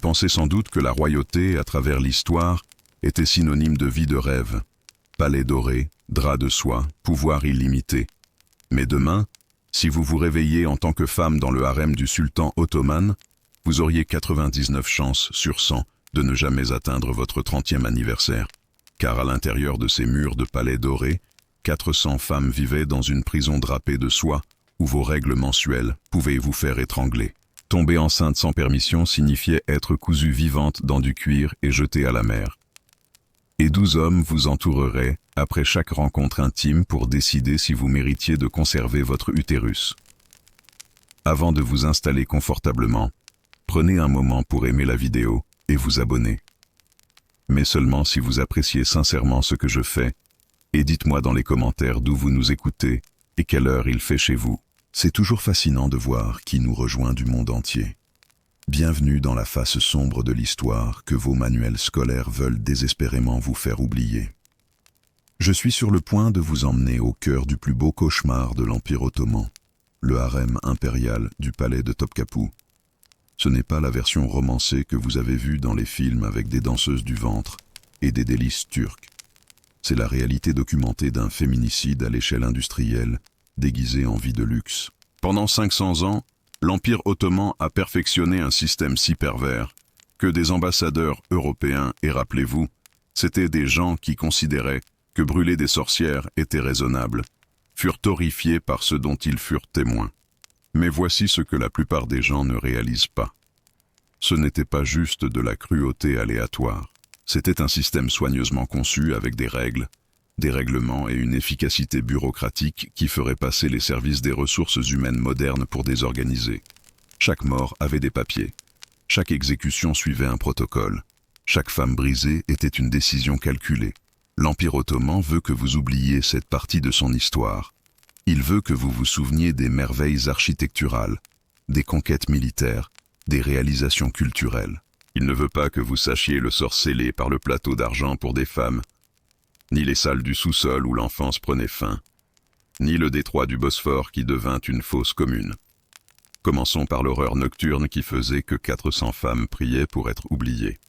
pensez sans doute que la royauté, à travers l'histoire, était synonyme de vie de rêve. Palais doré, drap de soie, pouvoir illimité. Mais demain, si vous vous réveillez en tant que femme dans le harem du sultan ottoman, vous auriez 99 chances sur 100 de ne jamais atteindre votre 30e anniversaire. Car à l'intérieur de ces murs de palais dorés, 400 femmes vivaient dans une prison drapée de soie, où vos règles mensuelles pouvaient vous faire étrangler. Tomber enceinte sans permission signifiait être cousue vivante dans du cuir et jetée à la mer. Et 12 hommes vous entoureraient après chaque rencontre intime pour décider si vous méritiez de conserver votre utérus. Avant de vous installer confortablement, prenez un moment pour aimer la vidéo et vous abonner. Mais seulement si vous appréciez sincèrement ce que je fais, et dites-moi dans les commentaires d'où vous nous écoutez et quelle heure il fait chez vous. C'est toujours fascinant de voir qui nous rejoint du monde entier. Bienvenue dans la face sombre de l'histoire que vos manuels scolaires veulent désespérément vous faire oublier. Je suis sur le point de vous emmener au cœur du plus beau cauchemar de l'Empire ottoman, le harem impérial du palais de Topkapı. Ce n'est pas la version romancée que vous avez vue dans les films avec des danseuses du ventre et des délices turques. C'est la réalité documentée d'un féminicide à l'échelle industrielle, déguisé en vie de luxe. Pendant 500 ans, l'Empire ottoman a perfectionné un système si pervers que des ambassadeurs européens, et rappelez-vous, c'étaient des gens qui considéraient que brûler des sorcières était raisonnable, furent horrifiés par ce dont ils furent témoins. Mais voici ce que la plupart des gens ne réalisent pas. Ce n'était pas juste de la cruauté aléatoire, c'était un système soigneusement conçu avec des règles, des règlements et une efficacité bureaucratique qui ferait passer les services des ressources humaines modernes pour désorganisés. Chaque mort avait des papiers. Chaque exécution suivait un protocole. Chaque femme brisée était une décision calculée. L'Empire ottoman veut que vous oubliez cette partie de son histoire. Il veut que vous vous souveniez des merveilles architecturales, des conquêtes militaires, des réalisations culturelles. Il ne veut pas que vous sachiez le sort scellé par le plateau d'argent pour des femmes, ni les salles du sous-sol où l'enfance prenait fin, ni le détroit du Bosphore qui devint une fosse commune. Commençons par l'horreur nocturne qui faisait que 400 femmes priaient pour être oubliées.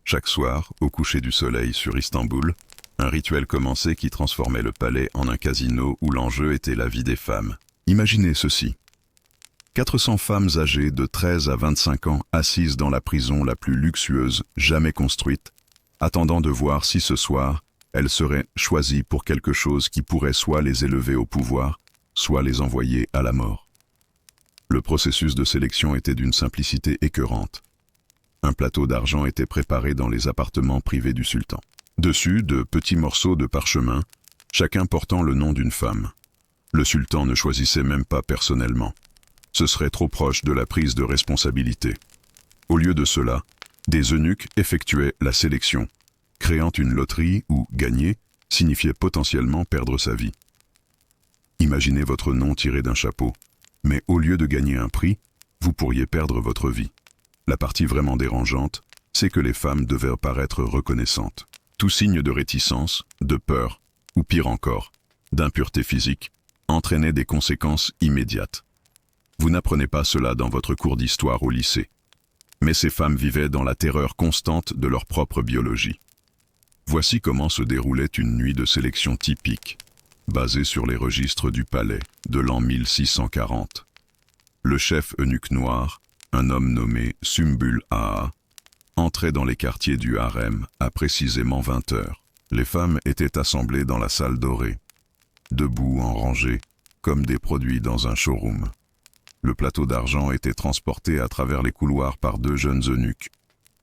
Chaque soir, au coucher du soleil sur Istanbul, un rituel commençait qui transformait le palais en un casino où l'enjeu était la vie des femmes. Imaginez ceci. 400 femmes âgées de 13 à 25 ans assises dans la prison la plus luxueuse jamais construite, attendant de voir si ce soir, elles seraient choisies pour quelque chose qui pourrait soit les élever au pouvoir, soit les envoyer à la mort. Le processus de sélection était d'une simplicité écœurante. Un plateau d'argent était préparé dans les appartements privés du sultan. Dessus, de petits morceaux de parchemin, chacun portant le nom d'une femme. Le sultan ne choisissait même pas personnellement. Ce serait trop proche de la prise de responsabilité. Au lieu de cela, des eunuques effectuaient la sélection, créant une loterie où gagner signifiait potentiellement perdre sa vie. Imaginez votre nom tiré d'un chapeau, mais au lieu de gagner un prix, vous pourriez perdre votre vie. La partie vraiment dérangeante, c'est que les femmes devaient paraître reconnaissantes. Tout signe de réticence, de peur, ou pire encore, d'impureté physique, entraînait des conséquences immédiates. Vous n'apprenez pas cela dans votre cours d'histoire au lycée. Mais ces femmes vivaient dans la terreur constante de leur propre biologie. Voici comment se déroulait une nuit de sélection typique, basée sur les registres du palais de l'an 1640. Le chef eunuque noir, un homme nommé Sümbül Ağa, entrait dans les quartiers du harem à précisément 20 heures. Les femmes étaient assemblées dans la salle dorée, debout en rangée, comme des produits dans un showroom. Le plateau d'argent était transporté à travers les couloirs par 2 jeunes eunuques,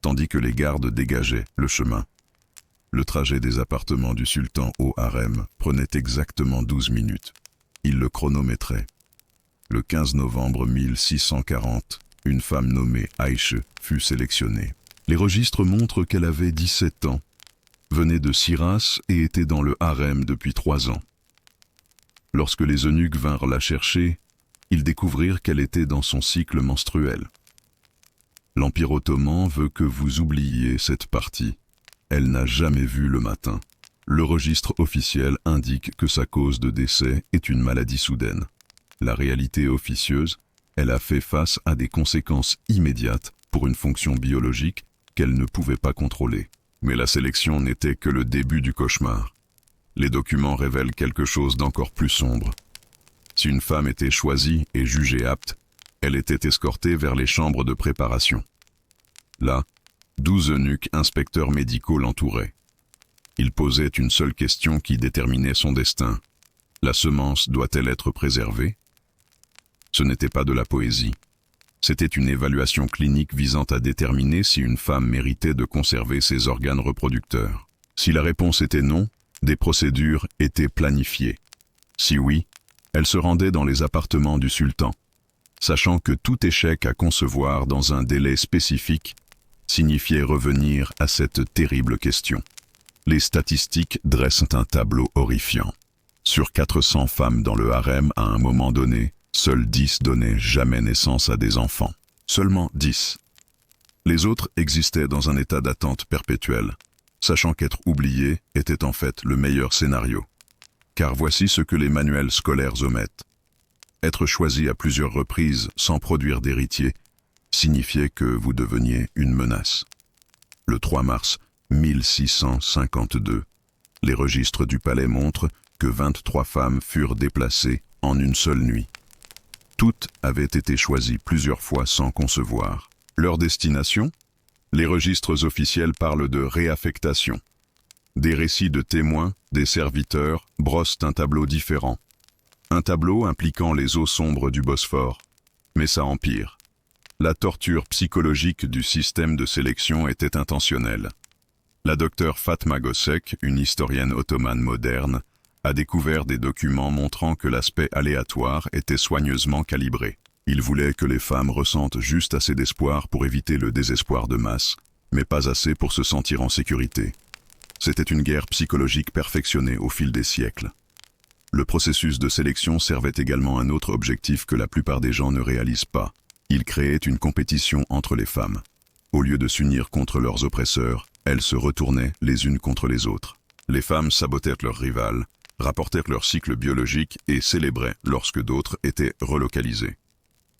tandis que les gardes dégageaient le chemin. Le trajet des appartements du sultan au harem prenait exactement 12 minutes. Il le chronométrait. Le 15 novembre 1640, une femme nommée Aïche fut sélectionnée. Les registres montrent qu'elle avait 17 ans, venait de Siras et était dans le harem depuis 3 ans. Lorsque les eunuques vinrent la chercher, ils découvrirent qu'elle était dans son cycle menstruel. L'Empire ottoman veut que vous oubliez cette partie. Elle n'a jamais vu le matin. Le registre officiel indique que sa cause de décès est une maladie soudaine. La réalité officieuse, elle a fait face à des conséquences immédiates pour une fonction biologique qu'elle ne pouvait pas contrôler. Mais la sélection n'était que le début du cauchemar. Les documents révèlent quelque chose d'encore plus sombre. Si une femme était choisie et jugée apte, elle était escortée vers les chambres de préparation. Là, 12 eunuques inspecteurs médicaux l'entouraient. Ils posaient une seule question qui déterminait son destin. La semence doit-elle être préservée? Ce n'était pas de la poésie. C'était une évaluation clinique visant à déterminer si une femme méritait de conserver ses organes reproducteurs. Si la réponse était non, des procédures étaient planifiées. Si oui, elle se rendait dans les appartements du sultan, sachant que tout échec à concevoir dans un délai spécifique signifiait revenir à cette terrible question. Les statistiques dressent un tableau horrifiant. Sur 400 femmes dans le harem à un moment donné, seules 10 donnaient jamais naissance à des enfants. Seulement 10. Les autres existaient dans un état d'attente perpétuelle, sachant qu'être oublié était en fait le meilleur scénario. Car voici ce que les manuels scolaires omettent. Être choisi à plusieurs reprises sans produire d'héritier signifiait que vous deveniez une menace. Le 3 mars 1652, les registres du palais montrent que 23 femmes furent déplacées en une seule nuit. Toutes avaient été choisies plusieurs fois sans concevoir. Leur destination? Les registres officiels parlent de réaffectation. Des récits de témoins, des serviteurs, brossent un tableau différent. Un tableau impliquant les eaux sombres du Bosphore. Mais ça empire. La torture psychologique du système de sélection était intentionnelle. La docteure Fatma Gossek, une historienne ottomane moderne, a découvert des documents montrant que l'aspect aléatoire était soigneusement calibré. Il voulait que les femmes ressentent juste assez d'espoir pour éviter le désespoir de masse, mais pas assez pour se sentir en sécurité. C'était une guerre psychologique perfectionnée au fil des siècles. Le processus de sélection servait également un autre objectif que la plupart des gens ne réalisent pas. Il créait une compétition entre les femmes. Au lieu de s'unir contre leurs oppresseurs, elles se retournaient les unes contre les autres. Les femmes sabotèrent leurs rivales, rapportèrent leur cycle biologique et célébraient lorsque d'autres étaient relocalisés.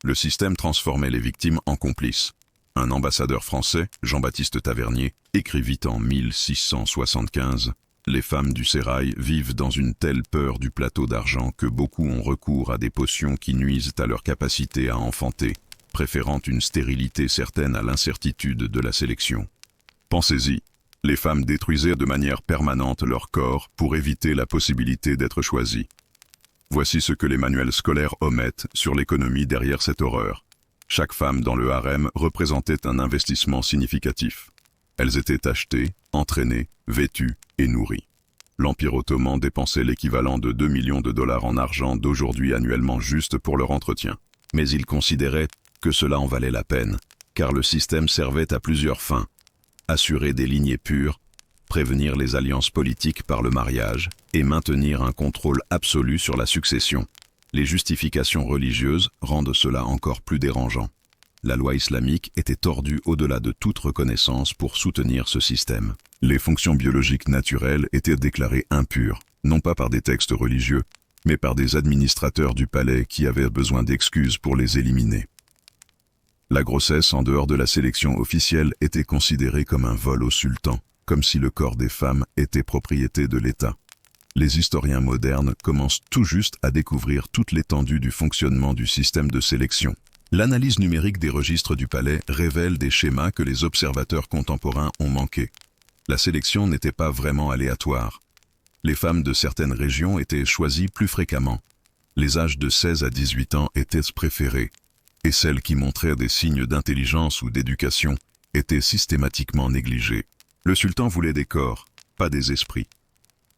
Le système transformait les victimes en complices. Un ambassadeur français, Jean-Baptiste Tavernier, écrivit en 1675 « Les femmes du sérail vivent dans une telle peur du plateau d'argent que beaucoup ont recours à des potions qui nuisent à leur capacité à enfanter, préférant une stérilité certaine à l'incertitude de la sélection. » Pensez-y, les femmes détruisaient de manière permanente leur corps pour éviter la possibilité d'être choisies. Voici ce que les manuels scolaires omettent sur l'économie derrière cette horreur. Chaque femme dans le harem représentait un investissement significatif. Elles étaient achetées, entraînées, vêtues et nourries. L'Empire ottoman dépensait l'équivalent de 2 millions de dollars en argent d'aujourd'hui annuellement juste pour leur entretien. Mais il considérait que cela en valait la peine, car le système servait à plusieurs fins. Assurer des lignées pures, prévenir les alliances politiques par le mariage et maintenir un contrôle absolu sur la succession. Les justifications religieuses rendent cela encore plus dérangeant. La loi islamique était tordue au-delà de toute reconnaissance pour soutenir ce système. Les fonctions biologiques naturelles étaient déclarées impures, non pas par des textes religieux, mais par des administrateurs du palais qui avaient besoin d'excuses pour les éliminer. La grossesse en dehors de la sélection officielle était considérée comme un vol au sultan, comme si le corps des femmes était propriété de l'État. Les historiens modernes commencent tout juste à découvrir toute l'étendue du fonctionnement du système de sélection. L'analyse numérique des registres du palais révèle des schémas que les observateurs contemporains ont manqués. La sélection n'était pas vraiment aléatoire. Les femmes de certaines régions étaient choisies plus fréquemment. Les âges de 16 à 18 ans étaient préférés, et celles qui montraient des signes d'intelligence ou d'éducation étaient systématiquement négligées. Le sultan voulait des corps, pas des esprits.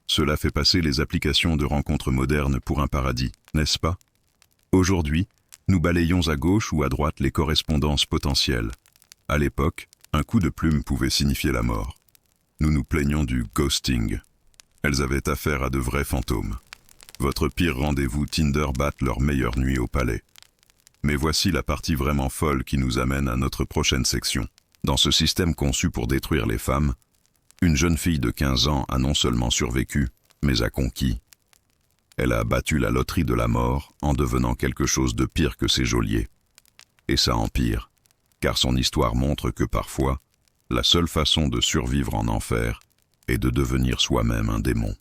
Cela fait passer les applications de rencontres modernes pour un paradis, n'est-ce pas? Aujourd'hui, nous balayons à gauche ou à droite les correspondances potentielles. À l'époque, un coup de plume pouvait signifier la mort. Nous nous plaignons du ghosting. Elles avaient affaire à de vrais fantômes. Votre pire rendez-vous Tinder battent leur meilleure nuit au palais. Mais voici la partie vraiment folle qui nous amène à notre prochaine section. Dans ce système conçu pour détruire les femmes, une jeune fille de 15 ans a non seulement survécu, mais a conquis. Elle a battu la loterie de la mort en devenant quelque chose de pire que ses geôliers. Et ça empire. car son histoire montre que parfois, la seule façon de survivre en enfer est de devenir soi-même un démon.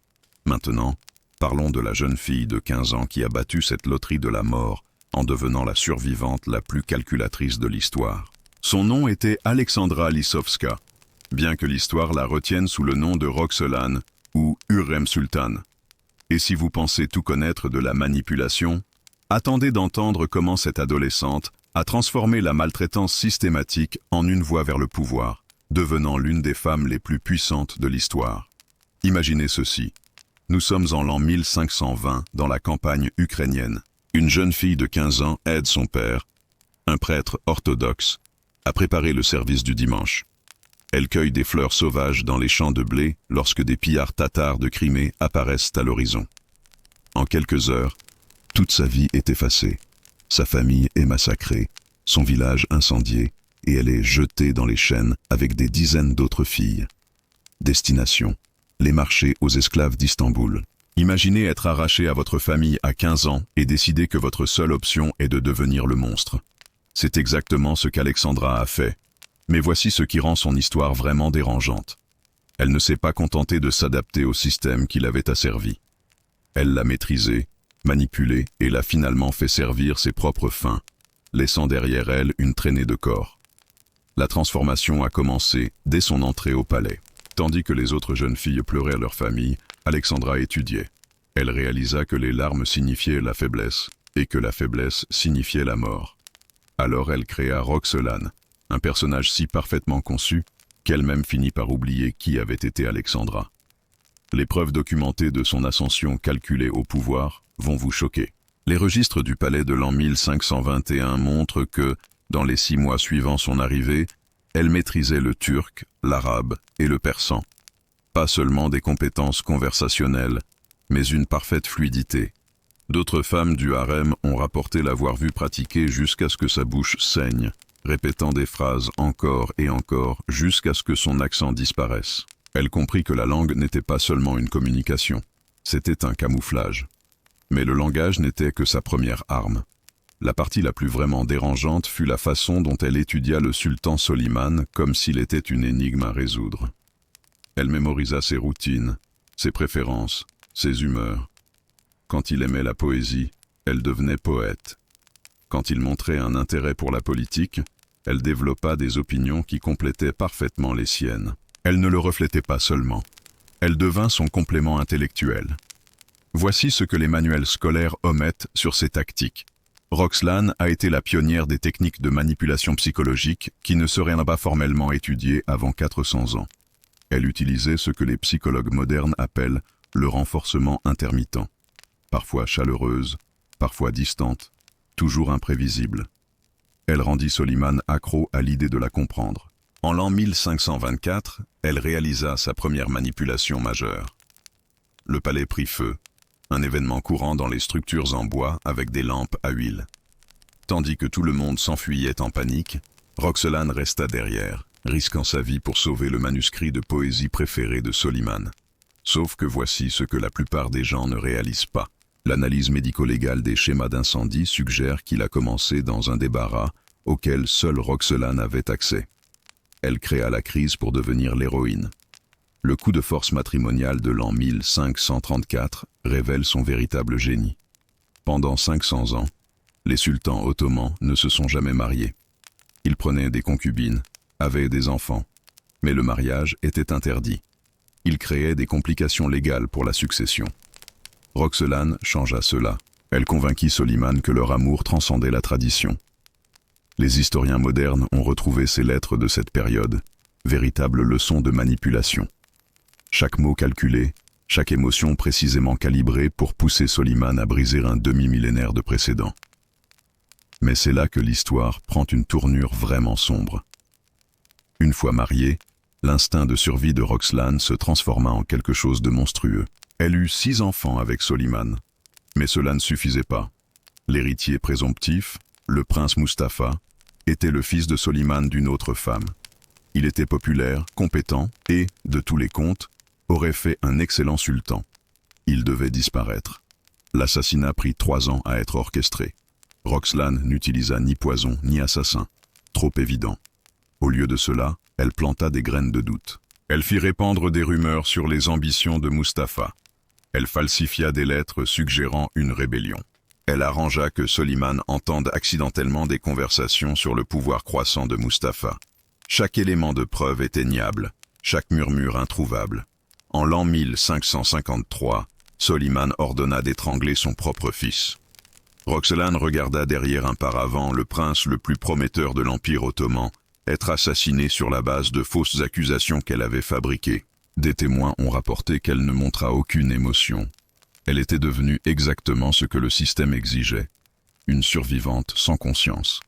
Maintenant, parlons de la jeune fille de 15 ans qui a battu cette loterie de la mort en devenant la survivante la plus calculatrice de l'histoire. Son nom était Alexandra Lisowska, bien que l'histoire la retienne sous le nom de Roxolane ou Hürrem Sultan. Et si vous pensez tout connaître de la manipulation, attendez d'entendre comment cette adolescente a transformé la maltraitance systématique en une voie vers le pouvoir, devenant l'une des femmes les plus puissantes de l'histoire. Imaginez ceci. Nous sommes en l'an 1520 dans la campagne ukrainienne. Une jeune fille de 15 ans aide son père, un prêtre orthodoxe, à préparer le service du dimanche. Elle cueille des fleurs sauvages dans les champs de blé lorsque des pillards tatars de Crimée apparaissent à l'horizon. En quelques heures, toute sa vie est effacée. Sa famille est massacrée, son village incendié, et elle est jetée dans les chaînes avec des dizaines d'autres filles. Destination: les marchés aux esclaves d'Istanbul. Imaginez être arraché à votre famille à 15 ans et décider que votre seule option est de devenir le monstre. C'est exactement ce qu'Alexandra a fait. Mais voici ce qui rend son histoire vraiment dérangeante. Elle ne s'est pas contentée de s'adapter au système qui l'avait asservie. Elle l'a maîtrisé, manipulé et l'a finalement fait servir ses propres fins, laissant derrière elle une traînée de corps. La transformation a commencé dès son entrée au palais. Tandis que les autres jeunes filles pleuraient leur famille, Alexandra étudiait. Elle réalisa que les larmes signifiaient la faiblesse et que la faiblesse signifiait la mort. Alors elle créa Roxolane, un personnage si parfaitement conçu qu'elle-même finit par oublier qui avait été Alexandra. Les preuves documentées de son ascension calculée au pouvoir vont vous choquer. Les registres du palais de l'an 1521 montrent que, dans les 6 mois suivant son arrivée, elle maîtrisait le turc, l'arabe et le persan. Pas seulement des compétences conversationnelles, mais une parfaite fluidité. D'autres femmes du harem ont rapporté l'avoir vue pratiquer jusqu'à ce que sa bouche saigne, répétant des phrases encore et encore jusqu'à ce que son accent disparaisse. Elle comprit que la langue n'était pas seulement une communication, c'était un camouflage. Mais le langage n'était que sa première arme. La partie la plus vraiment dérangeante fut la façon dont elle étudia le sultan Soliman comme s'il était une énigme à résoudre. Elle mémorisa ses routines, ses préférences, ses humeurs. Quand il aimait la poésie, elle devenait poète. Quand il montrait un intérêt pour la politique, elle développa des opinions qui complétaient parfaitement les siennes. Elle ne le reflétait pas seulement. Elle devint son complément intellectuel. Voici ce que les manuels scolaires omettent sur ces tactiques. Roxolane a été la pionnière des techniques de manipulation psychologique qui ne seraient pas formellement étudiées avant 400 ans. Elle utilisait ce que les psychologues modernes appellent le renforcement intermittent. Parfois chaleureuse, parfois distante, toujours imprévisible. Elle rendit Soliman accro à l'idée de la comprendre. En l'an 1524, elle réalisa sa première manipulation majeure. Le palais prit feu, un événement courant dans les structures en bois avec des lampes à huile. Tandis que tout le monde s'enfuyait en panique, Roxolane resta derrière, risquant sa vie pour sauver le manuscrit de poésie préféré de Soliman. Sauf que voici ce que la plupart des gens ne réalisent pas. L'analyse médico-légale des schémas d'incendie suggère qu'il a commencé dans un débarras auquel seule Roxolane avait accès. Elle créa la crise pour devenir l'héroïne. Le coup de force matrimonial de l'an 1534 révèle son véritable génie. Pendant 500 ans, les sultans ottomans ne se sont jamais mariés. Ils prenaient des concubines, avaient des enfants, mais le mariage était interdit. Ils créaient des complications légales pour la succession. Roxolane changea cela. Elle convainquit Soliman que leur amour transcendait la tradition. Les historiens modernes ont retrouvé ces lettres de cette période, véritables leçons de manipulation. Chaque mot calculé, chaque émotion précisément calibrée pour pousser Soliman à briser un demi-millénaire de précédent. Mais c'est là que l'histoire prend une tournure vraiment sombre. Une fois mariée, l'instinct de survie de Roxolane se transforma en quelque chose de monstrueux. Elle eut 6 enfants avec Soliman, mais cela ne suffisait pas. L'héritier présomptif, le prince Mustapha, était le fils de Soliman d'une autre femme. Il était populaire, compétent et, de tous les contes, aurait fait un excellent sultan. Il devait disparaître. L'assassinat prit 3 ans à être orchestré. Roxolane n'utilisa ni poison ni assassin. trop évident. Au lieu de cela, elle planta des graines de doute. Elle fit répandre des rumeurs sur les ambitions de Mustapha. Elle falsifia des lettres suggérant une rébellion. Elle arrangea que Soliman entende accidentellement des conversations sur le pouvoir croissant de Mustapha. Chaque élément de preuve était niable, chaque murmure introuvable. En l'an 1553, Soliman ordonna d'étrangler son propre fils. Roxelane regarda derrière un paravent le prince le plus prometteur de l'Empire ottoman être assassiné sur la base de fausses accusations qu'elle avait fabriquées. Des témoins ont rapporté qu'elle ne montra aucune émotion. Elle était devenue exactement ce que le système exigeait, une survivante sans conscience.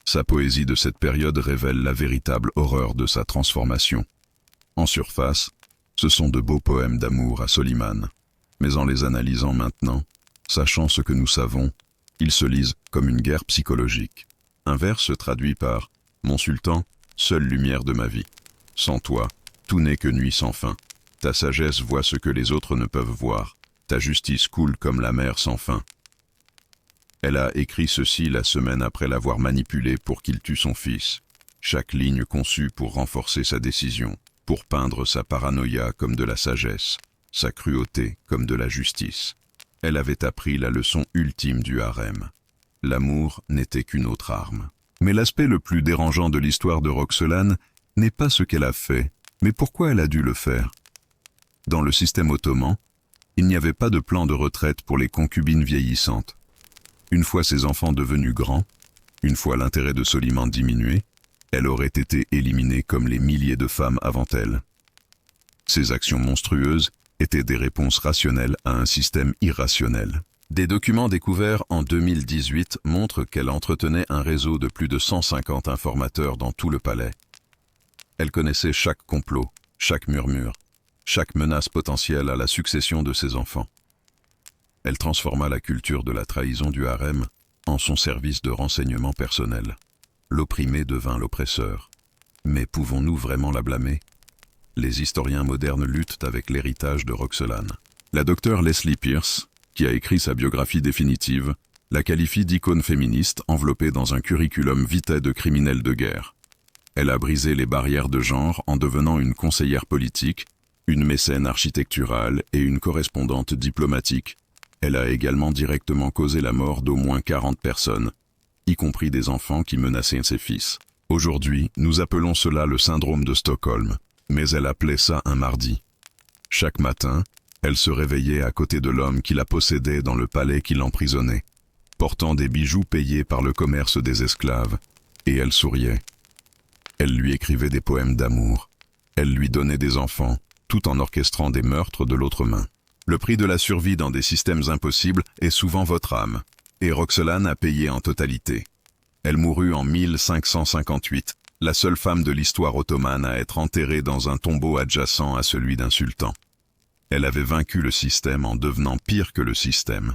Sa poésie de cette période révèle la véritable horreur de sa transformation. En surface, ce sont de beaux poèmes d'amour à Soliman, mais en les analysant maintenant, sachant ce que nous savons, ils se lisent comme une guerre psychologique. Un vers se traduit par « Mon sultan, seule lumière de ma vie. Sans toi, tout n'est que nuit sans fin. Ta sagesse voit ce que les autres ne peuvent voir. Ta justice coule comme la mer sans fin. » Elle a écrit ceci la semaine après l'avoir manipulé pour qu'il tue son fils. Chaque ligne conçue pour renforcer sa décision, pour peindre sa paranoïa comme de la sagesse, sa cruauté comme de la justice. Elle avait appris la leçon ultime du harem. L'amour n'était qu'une autre arme. Mais l'aspect le plus dérangeant de l'histoire de Roxelane n'est pas ce qu'elle a fait, mais pourquoi elle a dû le faire. Dans le système ottoman, il n'y avait pas de plan de retraite pour les concubines vieillissantes. Une fois ses enfants devenus grands, une fois l'intérêt de Soliman diminué, elle aurait été éliminée comme les milliers de femmes avant elle. Ces actions monstrueuses étaient des réponses rationnelles à un système irrationnel. Des documents découverts en 2018 montrent qu'elle entretenait un réseau de plus de 150 informateurs dans tout le palais. Elle connaissait chaque complot, chaque murmure, chaque menace potentielle à la succession de ses enfants. Elle transforma la culture de la trahison du harem en son service de renseignement personnel. L'opprimé devint l'oppresseur. Mais pouvons-nous vraiment la blâmer? Les historiens modernes luttent avec l'héritage de Roxelane. La docteure Leslie Pierce, qui a écrit sa biographie définitive, la qualifie d'icône féministe enveloppée dans un curriculum vitae de criminels de guerre. Elle a brisé les barrières de genre en devenant une conseillère politique, une mécène architecturale et une correspondante diplomatique. Elle a également directement causé la mort d'au moins 40 personnes, y compris des enfants qui menaçaient ses fils. Aujourd'hui, nous appelons cela le syndrome de Stockholm, mais elle appelait ça un mardi. Chaque matin, elle se réveillait à côté de l'homme qui la possédait dans le palais qui l'emprisonnait, portant des bijoux payés par le commerce des esclaves, et elle souriait. Elle lui écrivait des poèmes d'amour. Elle lui donnait des enfants, tout en orchestrant des meurtres de l'autre main. Le prix de la survie dans des systèmes impossibles est souvent votre âme, et Roxelane a payé en totalité. Elle mourut en 1558, la seule femme de l'histoire ottomane à être enterrée dans un tombeau adjacent à celui d'un sultan. Elle avait vaincu le système en devenant pire que le système.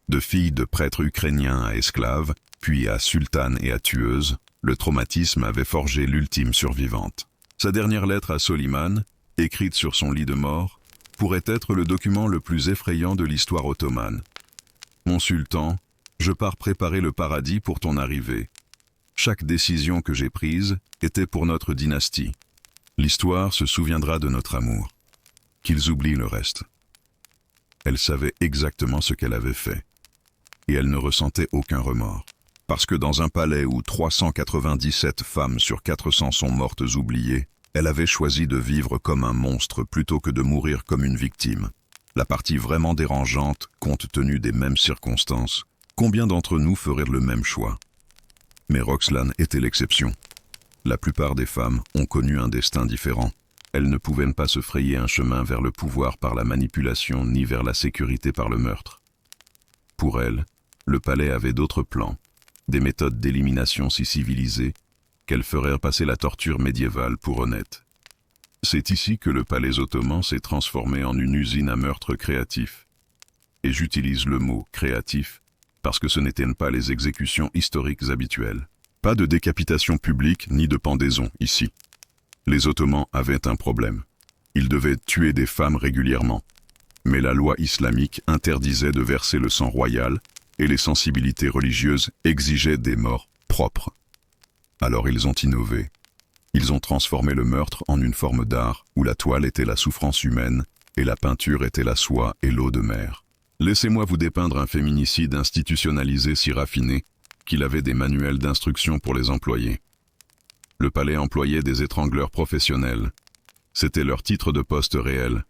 De fille de prêtre ukrainien à esclave, puis à sultane et à tueuse, le traumatisme avait forgé l'ultime survivante. Sa dernière lettre à Soliman, écrite sur son lit de mort, pourrait être le document le plus effrayant de l'histoire ottomane. « Mon sultan, je pars préparer le paradis pour ton arrivée. Chaque décision que j'ai prise était pour notre dynastie. L'histoire se souviendra de notre amour. Qu'ils oublient le reste. » Elle savait exactement ce qu'elle avait fait. Et elle ne ressentait aucun remords. Parce que dans un palais où 397 femmes sur 400 sont mortes oubliées, elle avait choisi de vivre comme un monstre plutôt que de mourir comme une victime. La partie vraiment dérangeante, compte tenu des mêmes circonstances, combien d'entre nous feraient le même choix? Mais Roxelane était l'exception. La plupart des femmes ont connu un destin différent. Elles ne pouvaient pas se frayer un chemin vers le pouvoir par la manipulation ni vers la sécurité par le meurtre. Pour elle, le palais avait d'autres plans, des méthodes d'élimination si civilisées qu'elles feraient passer la torture médiévale pour honnête. C'est ici que le palais ottoman s'est transformé en une usine à meurtre créatif. Et j'utilise le mot « créatif » parce que ce n'étaient pas les exécutions historiques habituelles. Pas de décapitation publique ni de pendaison ici. Les Ottomans avaient un problème. Ils devaient tuer des femmes régulièrement. Mais la loi islamique interdisait de verser le sang royal et les sensibilités religieuses exigeaient des morts propres. Alors ils ont innové. Ils ont transformé le meurtre en une forme d'art, où la toile était la souffrance humaine, et la peinture était la soie et l'eau de mer. Laissez-moi vous dépeindre un féminicide institutionnalisé si raffiné qu'il avait des manuels d'instruction pour les employés. Le palais employait des étrangleurs professionnels. C'était leur titre de poste réel.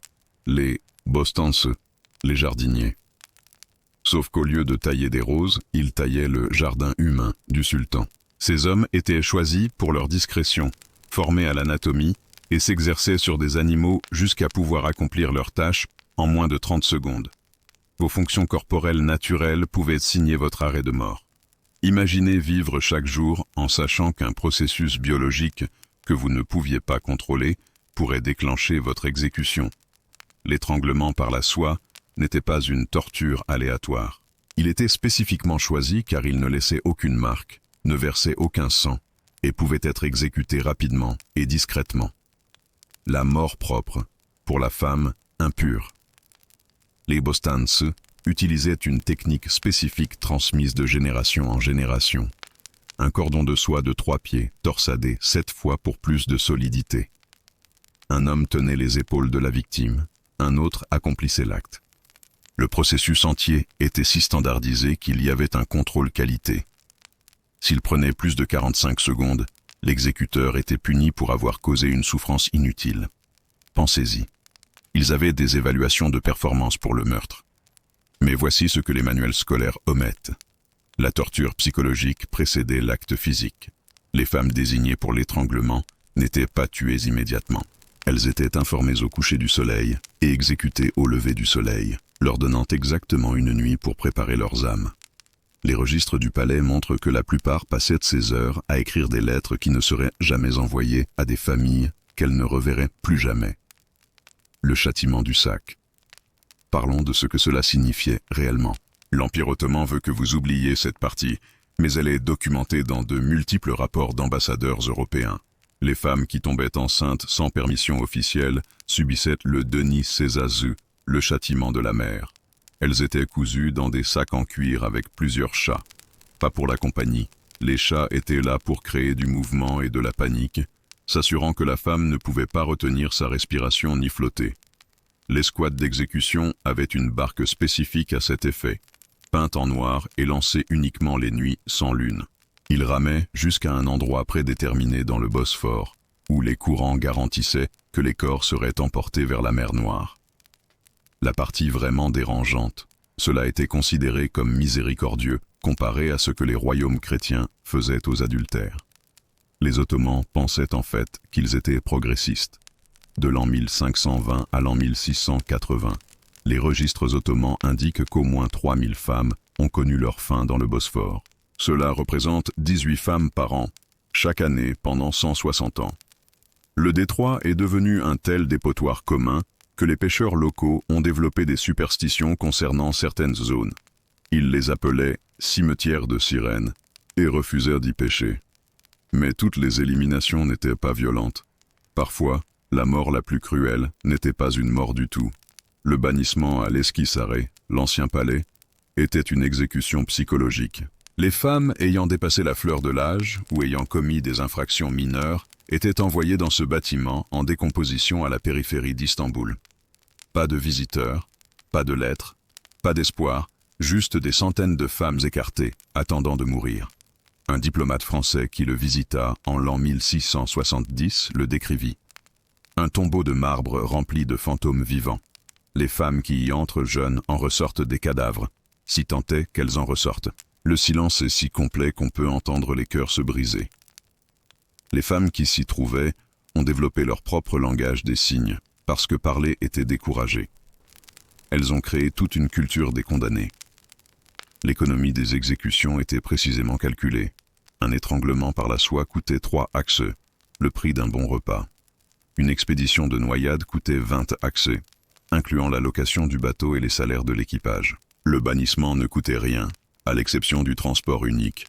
Les bostances, les jardiniers. Sauf qu'au lieu de tailler des roses, ils taillaient le jardin humain du sultan. Ces hommes étaient choisis pour leur discrétion, formés à l'anatomie et s'exerçaient sur des animaux jusqu'à pouvoir accomplir leurs tâches en moins de 30 secondes. Vos fonctions corporelles naturelles pouvaient signer votre arrêt de mort. Imaginez vivre chaque jour en sachant qu'un processus biologique que vous ne pouviez pas contrôler pourrait déclencher votre exécution. L'étranglement par la soie n'était pas une torture aléatoire. Il était spécifiquement choisi car il ne laissait aucune marque, ne versait aucun sang et pouvait être exécuté rapidement et discrètement. La mort propre, pour la femme impure. Les bostans utilisaient une technique spécifique transmise de génération en génération. Un cordon de soie de 3 pieds, torsadé 7 fois pour plus de solidité. Un homme tenait les épaules de la victime, un autre accomplissait l'acte. Le processus entier était si standardisé qu'il y avait un contrôle qualité. S'il prenait plus de 45 secondes, l'exécuteur était puni pour avoir causé une souffrance inutile. Pensez-y. Ils avaient des évaluations de performance pour le meurtre. Mais voici ce que les manuels scolaires omettent. La torture psychologique précédait l'acte physique. Les femmes désignées pour l'étranglement n'étaient pas tuées immédiatement. Elles étaient informées au coucher du soleil et exécutées au lever du soleil, leur donnant exactement une nuit pour préparer leurs âmes. Les registres du palais montrent que la plupart passaient de ces heures à écrire des lettres qui ne seraient jamais envoyées à des familles qu'elles ne reverraient plus jamais. Le châtiment du sac. Parlons de ce que cela signifiait réellement. L'Empire ottoman veut que vous oubliez cette partie, mais elle est documentée dans de multiples rapports d'ambassadeurs européens. Les femmes qui tombaient enceintes sans permission officielle subissaient le Denis Cezazu, le châtiment de la mère. Elles étaient cousues dans des sacs en cuir avec plusieurs chats. Pas pour la compagnie. Les chats étaient là pour créer du mouvement et de la panique, s'assurant que la femme ne pouvait pas retenir sa respiration ni flotter. L'escouade d'exécution avait une barque spécifique à cet effet, peinte en noir et lancée uniquement les nuits sans lune. Ils ramaient jusqu'à un endroit prédéterminé dans le Bosphore, où les courants garantissaient que les corps seraient emportés vers la mer Noire. La partie vraiment dérangeante, cela était considéré comme miséricordieux comparé à ce que les royaumes chrétiens faisaient aux adultères. Les Ottomans pensaient en fait qu'ils étaient progressistes. De l'an 1520 à l'an 1680, les registres ottomans indiquent qu'au moins 3000 femmes ont connu leur fin dans le Bosphore. Cela représente 18 femmes par an, chaque année pendant 160 ans. Le détroit est devenu un tel dépotoir commun que les pêcheurs locaux ont développé des superstitions concernant certaines zones. Ils les appelaient « cimetières de sirènes » et refusèrent d'y pêcher. Mais toutes les éliminations n'étaient pas violentes. Parfois, la mort la plus cruelle n'était pas une mort du tout. Le bannissement à l'Eskisaré, l'ancien palais, était une exécution psychologique. Les femmes ayant dépassé la fleur de l'âge ou ayant commis des infractions mineures étaient envoyées dans ce bâtiment en décomposition à la périphérie d'Istanbul. Pas de visiteurs, pas de lettres, pas d'espoir, juste des centaines de femmes écartées, attendant de mourir. Un diplomate français qui le visita en l'an 1670 le décrivit. Un tombeau de marbre rempli de fantômes vivants. Les femmes qui y entrent jeunes en ressortent des cadavres, si tant est qu'elles en ressortent. Le silence est si complet qu'on peut entendre les cœurs se briser. Les femmes qui s'y trouvaient ont développé leur propre langage des signes, parce que parler était découragé. Elles ont créé toute une culture des condamnés. L'économie des exécutions était précisément calculée. Un étranglement par la soie coûtait 3 akse, le prix d'un bon repas. Une expédition de noyade coûtait 20 akse, incluant la location du bateau et les salaires de l'équipage. Le bannissement ne coûtait rien, à l'exception du transport unique.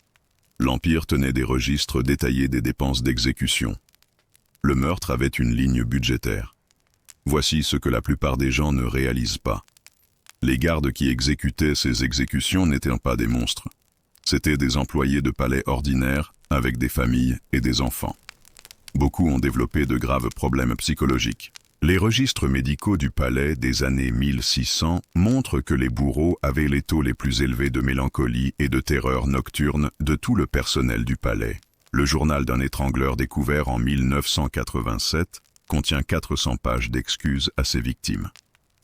L'Empire tenait des registres détaillés des dépenses d'exécution. Le meurtre avait une ligne budgétaire. Voici ce que la plupart des gens ne réalisent pas. Les gardes qui exécutaient ces exécutions n'étaient pas des monstres. C'étaient des employés de palais ordinaires avec des familles et des enfants. Beaucoup ont développé de graves problèmes psychologiques. Les registres médicaux du palais des années 1600 montrent que les bourreaux avaient les taux les plus élevés de mélancolie et de terreur nocturne de tout le personnel du palais. Le journal d'un étrangleur découvert en 1987 contient 400 pages d'excuses à ses victimes.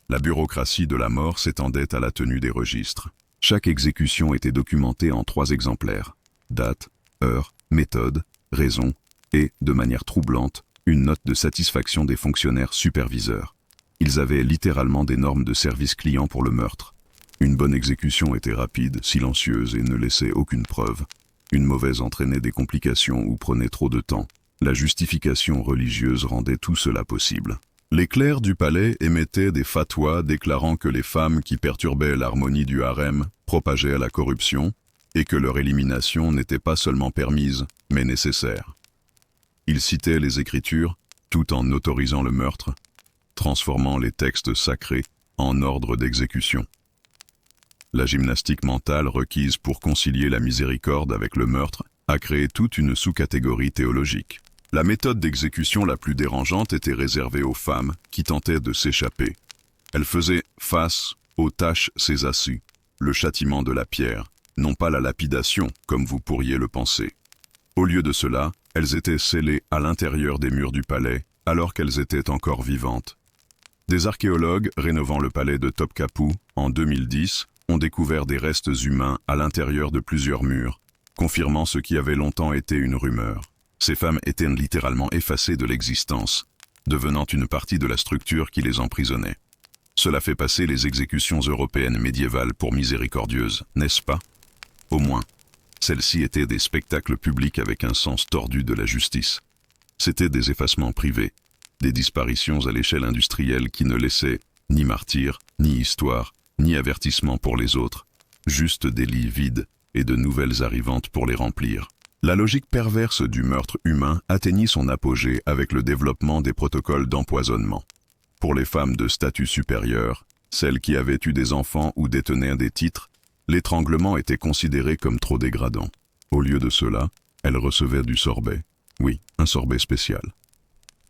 La bureaucratie de la mort s'étendait à la tenue des registres. Chaque exécution était documentée en 3 exemplaires. Date, heure, méthode, raison et, de manière troublante, une note de satisfaction des fonctionnaires superviseurs. Ils avaient littéralement des normes de service client pour le meurtre. Une bonne exécution était rapide, silencieuse et ne laissait aucune preuve. Une mauvaise entraînait des complications ou prenait trop de temps. La justification religieuse rendait tout cela possible. Les clercs du palais émettaient des fatwas déclarant que les femmes qui perturbaient l'harmonie du harem propageaient la corruption et que leur élimination n'était pas seulement permise, mais nécessaire. Ils citaient les Écritures, tout en autorisant le meurtre, transformant les textes sacrés en ordre d'exécution. La gymnastique mentale requise pour concilier la miséricorde avec le meurtre a créé toute une sous-catégorie théologique. La méthode d'exécution la plus dérangeante était réservée aux femmes qui tentaient de s'échapper. Elles faisaient face aux tâches césassues, le châtiment de la pierre, non pas la lapidation, comme vous pourriez le penser. Au lieu de cela, elles étaient scellées à l'intérieur des murs du palais, alors qu'elles étaient encore vivantes. Des archéologues rénovant le palais de Topkapi en 2010 ont découvert des restes humains à l'intérieur de plusieurs murs, confirmant ce qui avait longtemps été une rumeur. Ces femmes étaient littéralement effacées de l'existence, devenant une partie de la structure qui les emprisonnait. Cela fait passer les exécutions européennes médiévales pour miséricordieuses, n'est-ce pas? Au moins, celles-ci étaient des spectacles publics avec un sens tordu de la justice. C'étaient des effacements privés, des disparitions à l'échelle industrielle qui ne laissaient ni martyrs, ni histoire, ni avertissement pour les autres, juste des lits vides et de nouvelles arrivantes pour les remplir. La logique perverse du meurtre humain atteignit son apogée avec le développement des protocoles d'empoisonnement. Pour les femmes de statut supérieur, celles qui avaient eu des enfants ou détenaient des titres, l'étranglement était considéré comme trop dégradant. Au lieu de cela, elles recevaient du sorbet. Oui, un sorbet spécial.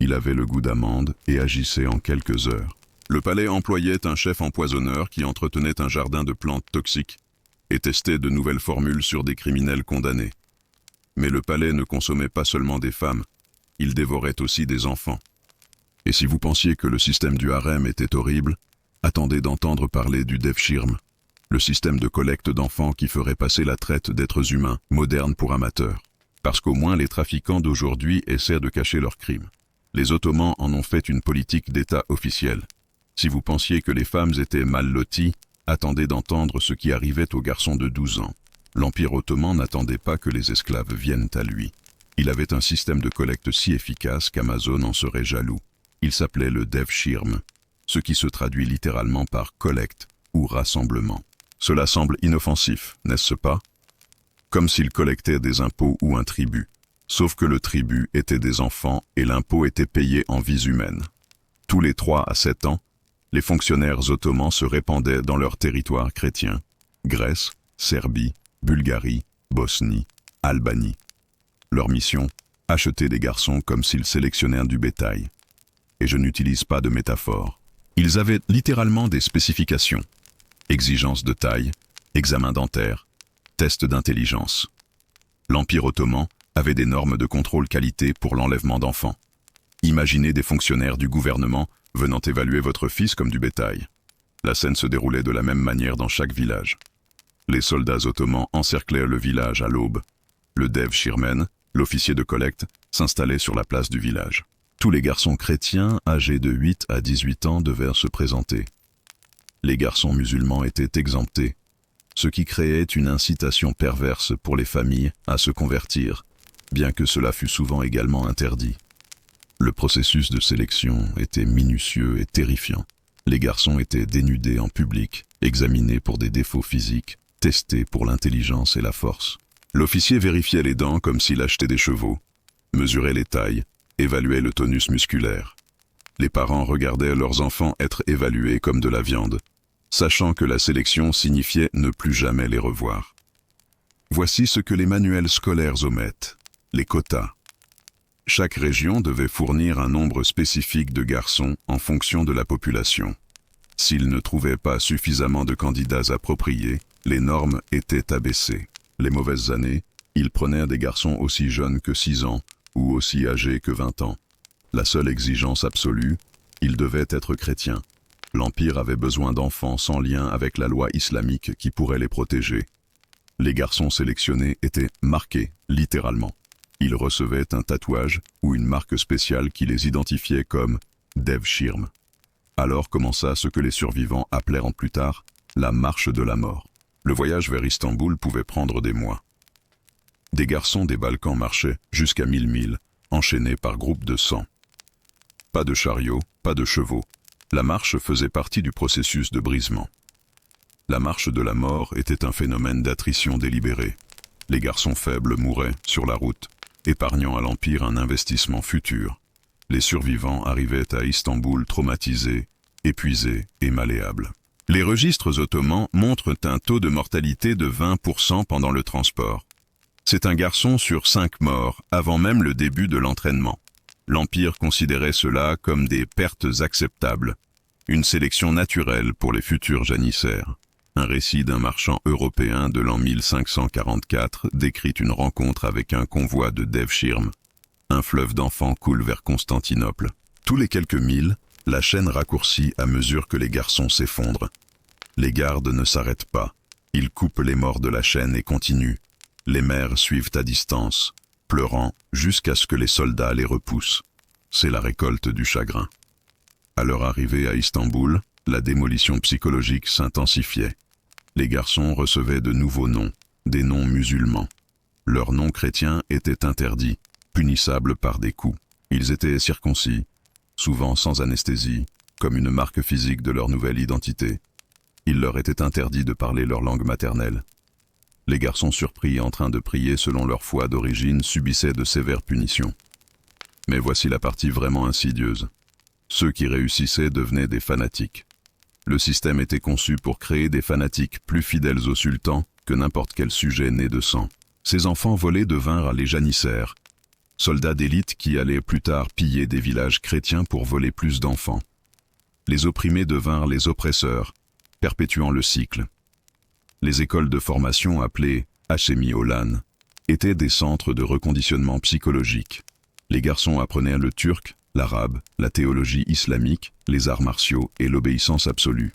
Il avait le goût d'amande et agissait en quelques heures. Le palais employait un chef empoisonneur qui entretenait un jardin de plantes toxiques et testait de nouvelles formules sur des criminels condamnés. Mais le palais ne consommait pas seulement des femmes, il dévorait aussi des enfants. Et si vous pensiez que le système du harem était horrible, attendez d'entendre parler du Devshirme, le système de collecte d'enfants qui ferait passer la traite d'êtres humains, moderne pour amateurs. Parce qu'au moins les trafiquants d'aujourd'hui essaient de cacher leurs crimes. Les Ottomans en ont fait une politique d'État officielle. Si vous pensiez que les femmes étaient mal loties, attendez d'entendre ce qui arrivait aux garçons de 12 ans. L'Empire ottoman n'attendait pas que les esclaves viennent à lui. Il avait un système de collecte si efficace qu'Amazon en serait jaloux. Il s'appelait le Devshirme, ce qui se traduit littéralement par collecte ou rassemblement. Cela semble inoffensif, n'est-ce pas? Comme s'il collectait des impôts ou un tribut. Sauf que le tribut était des enfants et l'impôt était payé en vies humaines. Tous les 3 à 7 ans, les fonctionnaires ottomans se répandaient dans leurs territoires chrétiens. Grèce, Serbie, Bulgarie, Bosnie, Albanie. Leur mission, acheter des garçons comme s'ils sélectionnaient du bétail. Et je n'utilise pas de métaphore. Ils avaient littéralement des spécifications. Exigences de taille, examen dentaire, test d'intelligence. L'Empire ottoman avait des normes de contrôle qualité pour l'enlèvement d'enfants. Imaginez des fonctionnaires du gouvernement venant évaluer votre fils comme du bétail. La scène se déroulait de la même manière dans chaque village. Les soldats ottomans encerclèrent le village à l'aube. Le Devshirmen, l'officier de collecte, s'installait sur la place du village. Tous les garçons chrétiens âgés de 8 à 18 ans devaient se présenter. Les garçons musulmans étaient exemptés, ce qui créait une incitation perverse pour les familles à se convertir, bien que cela fût souvent également interdit. Le processus de sélection était minutieux et terrifiant. Les garçons étaient dénudés en public, examinés pour des défauts physiques, testés pour l'intelligence et la force. L'officier vérifiait les dents comme s'il achetait des chevaux, mesurait les tailles, évaluait le tonus musculaire. Les parents regardaient leurs enfants être évalués comme de la viande, sachant que la sélection signifiait ne plus jamais les revoir. Voici ce que les manuels scolaires omettent. les quotas. Chaque région devait fournir un nombre spécifique de garçons en fonction de la population. S'ils ne trouvaient pas suffisamment de candidats appropriés, les normes étaient abaissées. Les mauvaises années, ils prenaient des garçons aussi jeunes que 6 ans ou aussi âgés que 20 ans. La seule exigence absolue, ils devaient être chrétiens. L'Empire avait besoin d'enfants sans lien avec la loi islamique qui pourrait les protéger. Les garçons sélectionnés étaient marqués, littéralement. Ils recevaient un tatouage ou une marque spéciale qui les identifiait comme Devshirm. Alors commença ce que les survivants appelèrent plus tard la marche de la mort. Le voyage vers Istanbul pouvait prendre des mois. Des garçons des Balkans marchaient jusqu'à 1000 milles, enchaînés par groupes de 100. Pas de chariots, pas de chevaux. La marche faisait partie du processus de brisement. La marche de la mort était un phénomène d'attrition délibérée. Les garçons faibles mouraient sur la route, épargnant à l'Empire un investissement futur. Les survivants arrivaient à Istanbul traumatisés, épuisés et malléables. Les registres ottomans montrent un taux de mortalité de 20% pendant le transport. C'est un garçon sur 5 morts avant même le début de l'entraînement. L'Empire considérait cela comme des pertes acceptables, une sélection naturelle pour les futurs janissaires. Un récit d'un marchand européen de l'an 1544 décrit une rencontre avec un convoi de Devshirm. Un fleuve d'enfants coule vers Constantinople. Tous les quelques milles, la chaîne raccourcit à mesure que les garçons s'effondrent. Les gardes ne s'arrêtent pas. Ils coupent les morts de la chaîne et continuent. Les mères suivent à distance, pleurant jusqu'à ce que les soldats les repoussent. C'est la récolte du chagrin. À leur arrivée à Istanbul, la démolition psychologique s'intensifiait. Les garçons recevaient de nouveaux noms, des noms musulmans. Leurs noms chrétiens étaient interdits, punissables par des coups. Ils étaient circoncis, souvent sans anesthésie, comme une marque physique de leur nouvelle identité. Il leur était interdit de parler leur langue maternelle. Les garçons surpris en train de prier selon leur foi d'origine subissaient de sévères punitions. Mais voici la partie vraiment insidieuse. Ceux qui réussissaient devenaient des fanatiques. Le système était conçu pour créer des fanatiques plus fidèles au sultan que n'importe quel sujet né de sang. Ces enfants volés devinrent les janissaires, soldats d'élite qui allaient plus tard piller des villages chrétiens pour voler plus d'enfants. Les opprimés devinrent les oppresseurs, perpétuant le cycle. Les écoles de formation appelées Hachemi Olan étaient des centres de reconditionnement psychologique. Les garçons apprenaient le turc, l'arabe, la théologie islamique, les arts martiaux et l'obéissance absolue.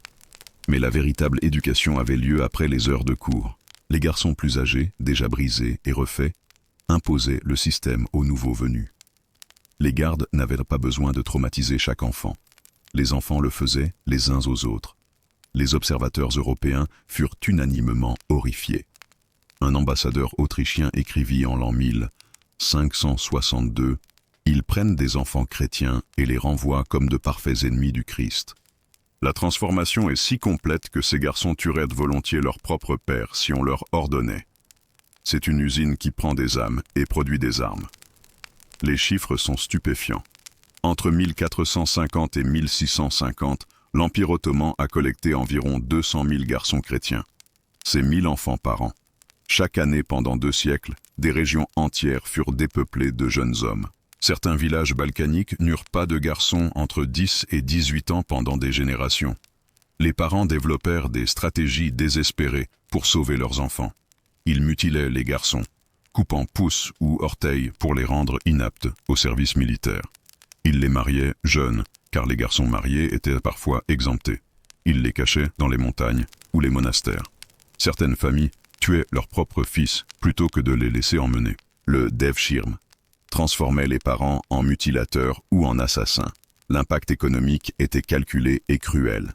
Mais la véritable éducation avait lieu après les heures de cours. Les garçons plus âgés, déjà brisés et refaits, imposaient le système aux nouveaux venus. Les gardes n'avaient pas besoin de traumatiser chaque enfant. Les enfants le faisaient les uns aux autres. Les observateurs européens furent unanimement horrifiés. Un ambassadeur autrichien écrivit en l'an 1562 « Ils prennent des enfants chrétiens et les renvoient comme de parfaits ennemis du Christ. » La transformation est si complète que ces garçons tueraient volontiers leur propre père si on leur ordonnait. C'est une usine qui prend des âmes et produit des armes. Les chiffres sont stupéfiants. Entre 1450 et 1650, l'Empire ottoman a collecté environ 200 000 garçons chrétiens. C'est 1000 enfants par an. Chaque année pendant 2 siècles, des régions entières furent dépeuplées de jeunes hommes. Certains villages balkaniques n'eurent pas de garçons entre 10 et 18 ans pendant des générations. Les parents développèrent des stratégies désespérées pour sauver leurs enfants. Ils mutilaient les garçons, coupant pouces ou orteils pour les rendre inaptes au service militaire. Ils les mariaient jeunes, car les garçons mariés étaient parfois exemptés. Ils les cachaient dans les montagnes ou les monastères. Certaines familles tuaient leurs propres fils plutôt que de les laisser emmener. Le Devshirm transformait les parents en mutilateurs ou en assassins. L'impact économique était calculé et cruel.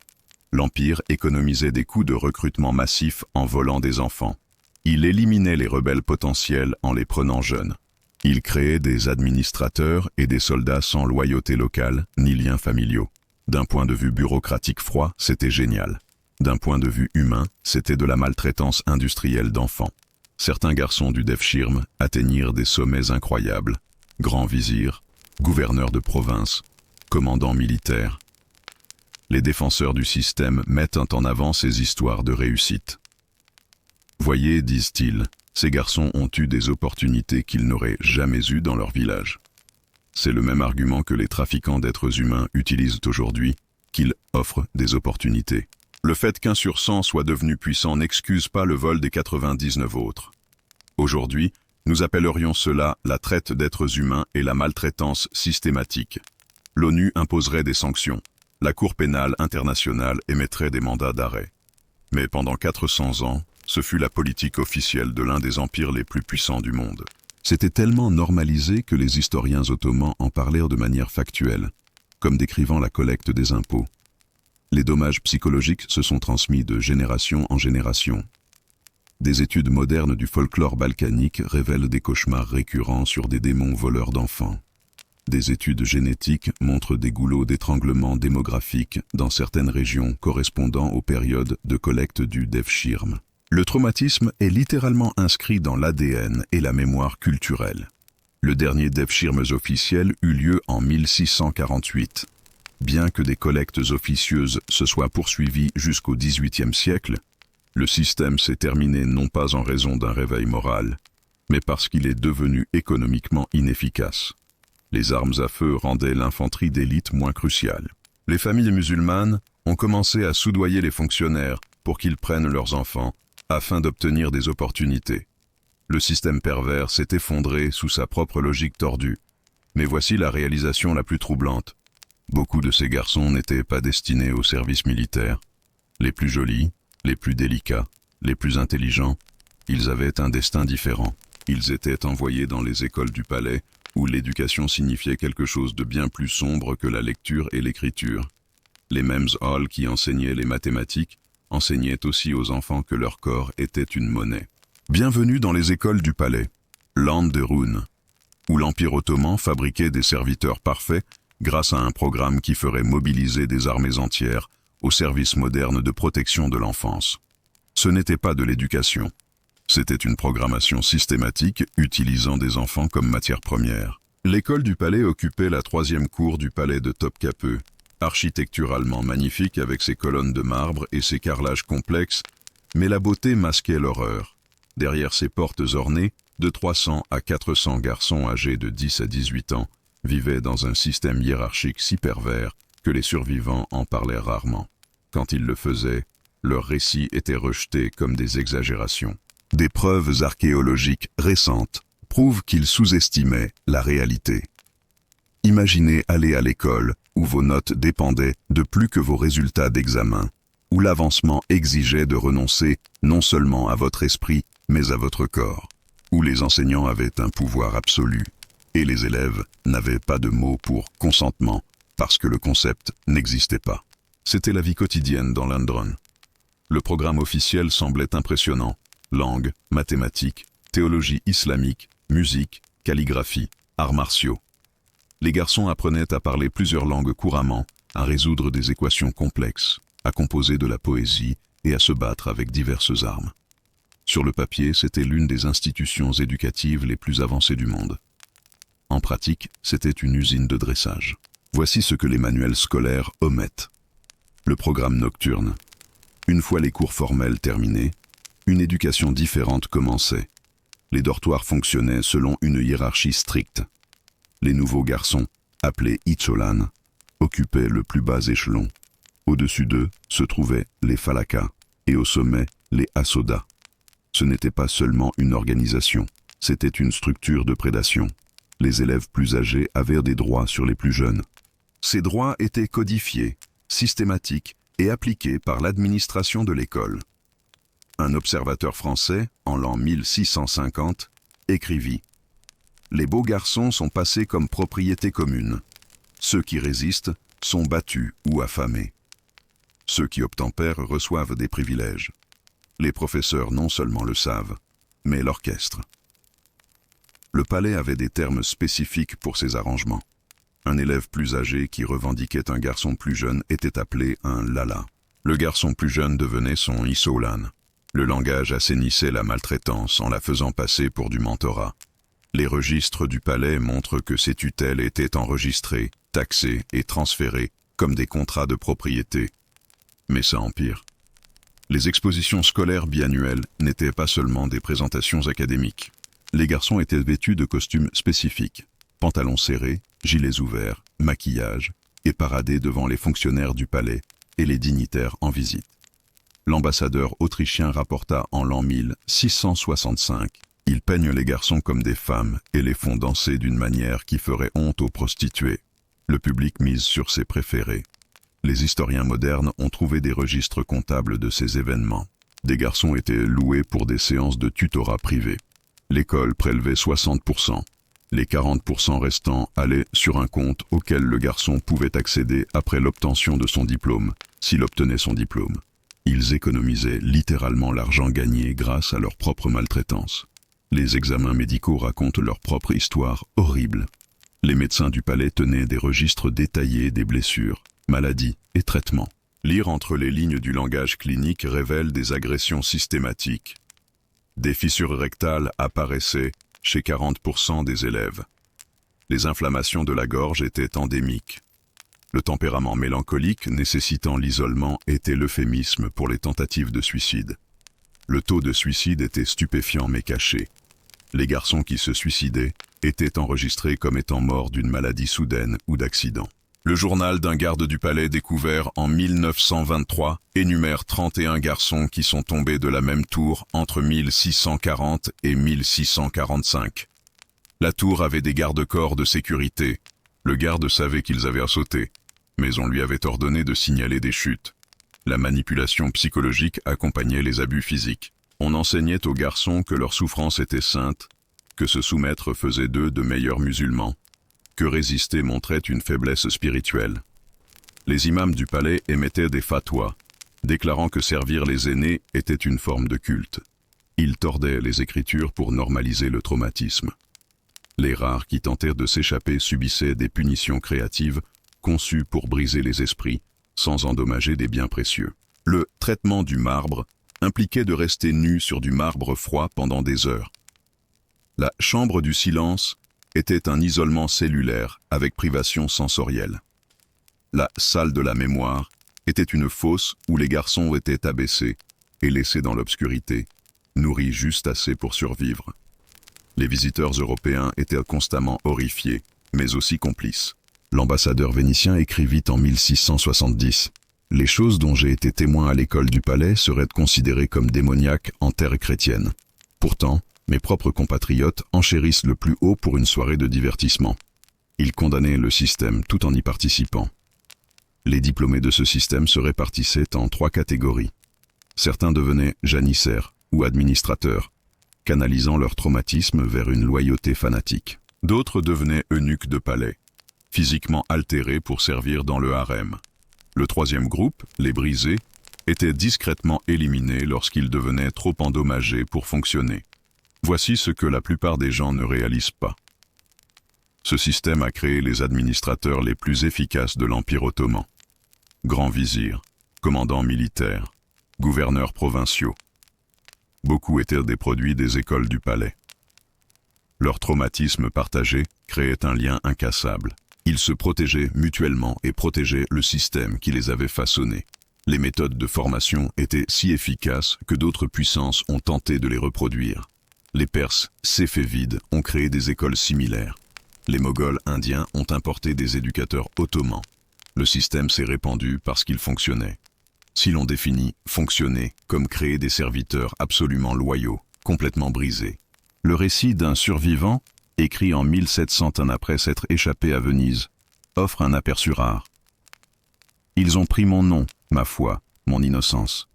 L'Empire économisait des coûts de recrutement massifs en volant des enfants. Il éliminait les rebelles potentiels en les prenant jeunes. Il créait des administrateurs et des soldats sans loyauté locale ni liens familiaux. D'un point de vue bureaucratique froid, c'était génial. D'un point de vue humain, c'était de la maltraitance industrielle d'enfants. Certains garçons du Devshirm atteignirent des sommets incroyables. Grand vizir, gouverneur de province, commandant militaire. Les défenseurs du système mettent en avant ces histoires de réussite. Voyez, disent-ils, Ces garçons ont eu des opportunités qu'ils n'auraient jamais eues dans leur village. C'est le même argument que les trafiquants d'êtres humains utilisent aujourd'hui, qu'ils offrent des opportunités. Le fait qu'un sur 100 soit devenu puissant n'excuse pas le vol des 99 autres. Aujourd'hui, nous appellerions cela la traite d'êtres humains et la maltraitance systématique. L'ONU imposerait des sanctions. La Cour pénale internationale émettrait des mandats d'arrêt. Mais pendant 400 ans, ce fut la politique officielle de l'un des empires les plus puissants du monde. C'était tellement normalisé que les historiens ottomans en parlèrent de manière factuelle, comme décrivant la collecte des impôts. Les dommages psychologiques se sont transmis de génération en génération. Des études modernes du folklore balkanique révèlent des cauchemars récurrents sur des démons voleurs d'enfants. Des études génétiques montrent des goulots d'étranglement démographiques dans certaines régions correspondant aux périodes de collecte du Devshirme. Le traumatisme est littéralement inscrit dans l'ADN et la mémoire culturelle. Le dernier Devshirmes officiel eut lieu en 1648. Bien que des collectes officieuses se soient poursuivies jusqu'au XVIIIe siècle, le système s'est terminé non pas en raison d'un réveil moral, mais parce qu'il est devenu économiquement inefficace. Les armes à feu rendaient l'infanterie d'élite moins cruciale. Les familles musulmanes ont commencé à soudoyer les fonctionnaires pour qu'ils prennent leurs enfants, afin d'obtenir des opportunités. Le système pervers s'est effondré sous sa propre logique tordue. Mais voici la réalisation la plus troublante. Beaucoup de ces garçons n'étaient pas destinés au service militaire. Les plus jolis, les plus délicats, les plus intelligents, ils avaient un destin différent. Ils étaient envoyés dans les écoles du palais, où l'éducation signifiait quelque chose de bien plus sombre que la lecture et l'écriture. Les mêmes halls qui enseignaient les mathématiques enseignaient aussi aux enfants que leur corps était une monnaie. Bienvenue dans les écoles du palais, Land de Rune, où l'Empire ottoman fabriquait des serviteurs parfaits grâce à un programme qui ferait mobiliser des armées entières au service moderne de protection de l'enfance. Ce n'était pas de l'éducation. C'était une programmation systématique utilisant des enfants comme matière première. L'école du palais occupait la troisième cour du palais de Topkapı, architecturalement magnifique avec ses colonnes de marbre et ses carrelages complexes, mais la beauté masquait l'horreur. Derrière ses portes ornées, de 300 à 400 garçons âgés de 10 à 18 ans vivaient dans un système hiérarchique si pervers que les survivants en parlaient rarement. Quand ils le faisaient, leurs récits étaient rejetés comme des exagérations. Des preuves archéologiques récentes prouvent qu'ils sous-estimaient la réalité. Imaginez aller à l'école où vos notes dépendaient de plus que vos résultats d'examen, où l'avancement exigeait de renoncer non seulement à votre esprit, mais à votre corps, où les enseignants avaient un pouvoir absolu, et les élèves n'avaient pas de mots pour consentement, parce que le concept n'existait pas. C'était la vie quotidienne dans l'Andron. Le programme officiel semblait impressionnant. Langue, mathématiques, théologie islamique, musique, calligraphie, arts martiaux. Les garçons apprenaient à parler plusieurs langues couramment, à résoudre des équations complexes, à composer de la poésie et à se battre avec diverses armes. Sur le papier, c'était l'une des institutions éducatives les plus avancées du monde. En pratique, c'était une usine de dressage. Voici ce que les manuels scolaires omettent. Le programme nocturne. Une fois les cours formels terminés, une éducation différente commençait. Les dortoirs fonctionnaient selon une hiérarchie stricte. Les nouveaux garçons, appelés Icholan, occupaient le plus bas échelon. Au-dessus d'eux se trouvaient les Falakas et au sommet les Asodas. Ce n'était pas seulement une organisation, c'était une structure de prédation. Les élèves plus âgés avaient des droits sur les plus jeunes. Ces droits étaient codifiés, systématiques et appliqués par l'administration de l'école. Un observateur français, en l'an 1650, écrivit « Les beaux garçons sont passés comme propriété commune. Ceux qui résistent sont battus ou affamés. Ceux qui obtempèrent reçoivent des privilèges. Les professeurs non seulement le savent, mais l'orchestre. » Le palais avait des termes spécifiques pour ces arrangements. Un élève plus âgé qui revendiquait un garçon plus jeune était appelé un lala. Le garçon plus jeune devenait son isolan. Le langage assainissait la maltraitance en la faisant passer pour du mentorat. Les registres du palais montrent que ces tutelles étaient enregistrées, taxées et transférées comme des contrats de propriété. Mais ça empire. Les expositions scolaires biannuelles n'étaient pas seulement des présentations académiques. Les garçons étaient vêtus de costumes spécifiques, pantalons serrés, gilets ouverts, maquillage, et paradés devant les fonctionnaires du palais et les dignitaires en visite. L'ambassadeur autrichien rapporta en l'an 1665 « Ils peignent les garçons comme des femmes et les font danser d'une manière qui ferait honte aux prostituées. Le public mise sur ses préférés. » Les historiens modernes ont trouvé des registres comptables de ces événements. Des garçons étaient loués pour des séances de tutorat privé. L'école prélevait 60%. Les 40% restants allaient sur un compte auquel le garçon pouvait accéder après l'obtention de son diplôme, s'il obtenait son diplôme. Ils économisaient littéralement l'argent gagné grâce à leur propre maltraitance. Les examens médicaux racontent leur propre histoire horrible. Les médecins du palais tenaient des registres détaillés des blessures, maladies et traitements. Lire entre les lignes du langage clinique révèle des agressions systématiques. Des fissures rectales apparaissaient chez 40% des élèves. Les inflammations de la gorge étaient endémiques. Le tempérament mélancolique nécessitant l'isolement était l'euphémisme pour les tentatives de suicide. Le taux de suicide était stupéfiant mais caché. Les garçons qui se suicidaient étaient enregistrés comme étant morts d'une maladie soudaine ou d'accident. Le journal d'un garde du palais découvert en 1923 énumère 31 garçons qui sont tombés de la même tour entre 1640 et 1645. La tour avait des garde-corps de sécurité. Le garde savait qu'ils avaient à sauter, mais on lui avait ordonné de signaler des chutes. La manipulation psychologique accompagnait les abus physiques. On enseignait aux garçons que leur souffrance était sainte, que se soumettre faisait d'eux de meilleurs musulmans, que résister montrait une faiblesse spirituelle. Les imams du palais émettaient des fatwas, déclarant que servir les aînés était une forme de culte. Ils tordaient les Écritures pour normaliser le traumatisme. Les rares qui tentèrent de s'échapper subissaient des punitions créatives, conçues pour briser les esprits, sans endommager des biens précieux. Le traitement du marbre impliquait de rester nu sur du marbre froid pendant des heures. La chambre du silence était un isolement cellulaire avec privation sensorielle. La salle de la mémoire était une fosse où les garçons étaient abaissés et laissés dans l'obscurité, nourris juste assez pour survivre. Les visiteurs européens étaient constamment horrifiés, mais aussi complices. L'ambassadeur vénitien écrivit en 1670 « Les choses dont j'ai été témoin à l'école du palais seraient considérées comme démoniaques en terre chrétienne. Pourtant, mes propres compatriotes enchérissent le plus haut pour une soirée de divertissement. Ils condamnaient le système tout en y participant. Les diplômés de ce système se répartissaient en 3 catégories. Certains devenaient janissaires ou administrateurs, canalisant leur traumatisme vers une loyauté fanatique. D'autres devenaient eunuques de palais, physiquement altérés pour servir dans le harem. Le 3e groupe, les brisés, étaient discrètement éliminés lorsqu'ils devenaient trop endommagés pour fonctionner. Voici ce que la plupart des gens ne réalisent pas. Ce système a créé les administrateurs les plus efficaces de l'Empire ottoman. Grands vizirs, commandants militaires, gouverneurs provinciaux. Beaucoup étaient des produits des écoles du palais. Leur traumatisme partagé créait un lien incassable. Ils se protégeaient mutuellement et protégeaient le système qui les avait façonnés. Les méthodes de formation étaient si efficaces que d'autres puissances ont tenté de les reproduire. Les Perses, séfévides, ont créé des écoles similaires. Les Moghols indiens ont importé des éducateurs ottomans. Le système s'est répandu parce qu'il fonctionnait. Si l'on définit « fonctionner » comme créer des serviteurs absolument loyaux, complètement brisés. Le récit d'un survivant, écrit en 1701 après s'être échappé à Venise, offre un aperçu rare. Ils ont pris mon nom, ma foi, mon innocence.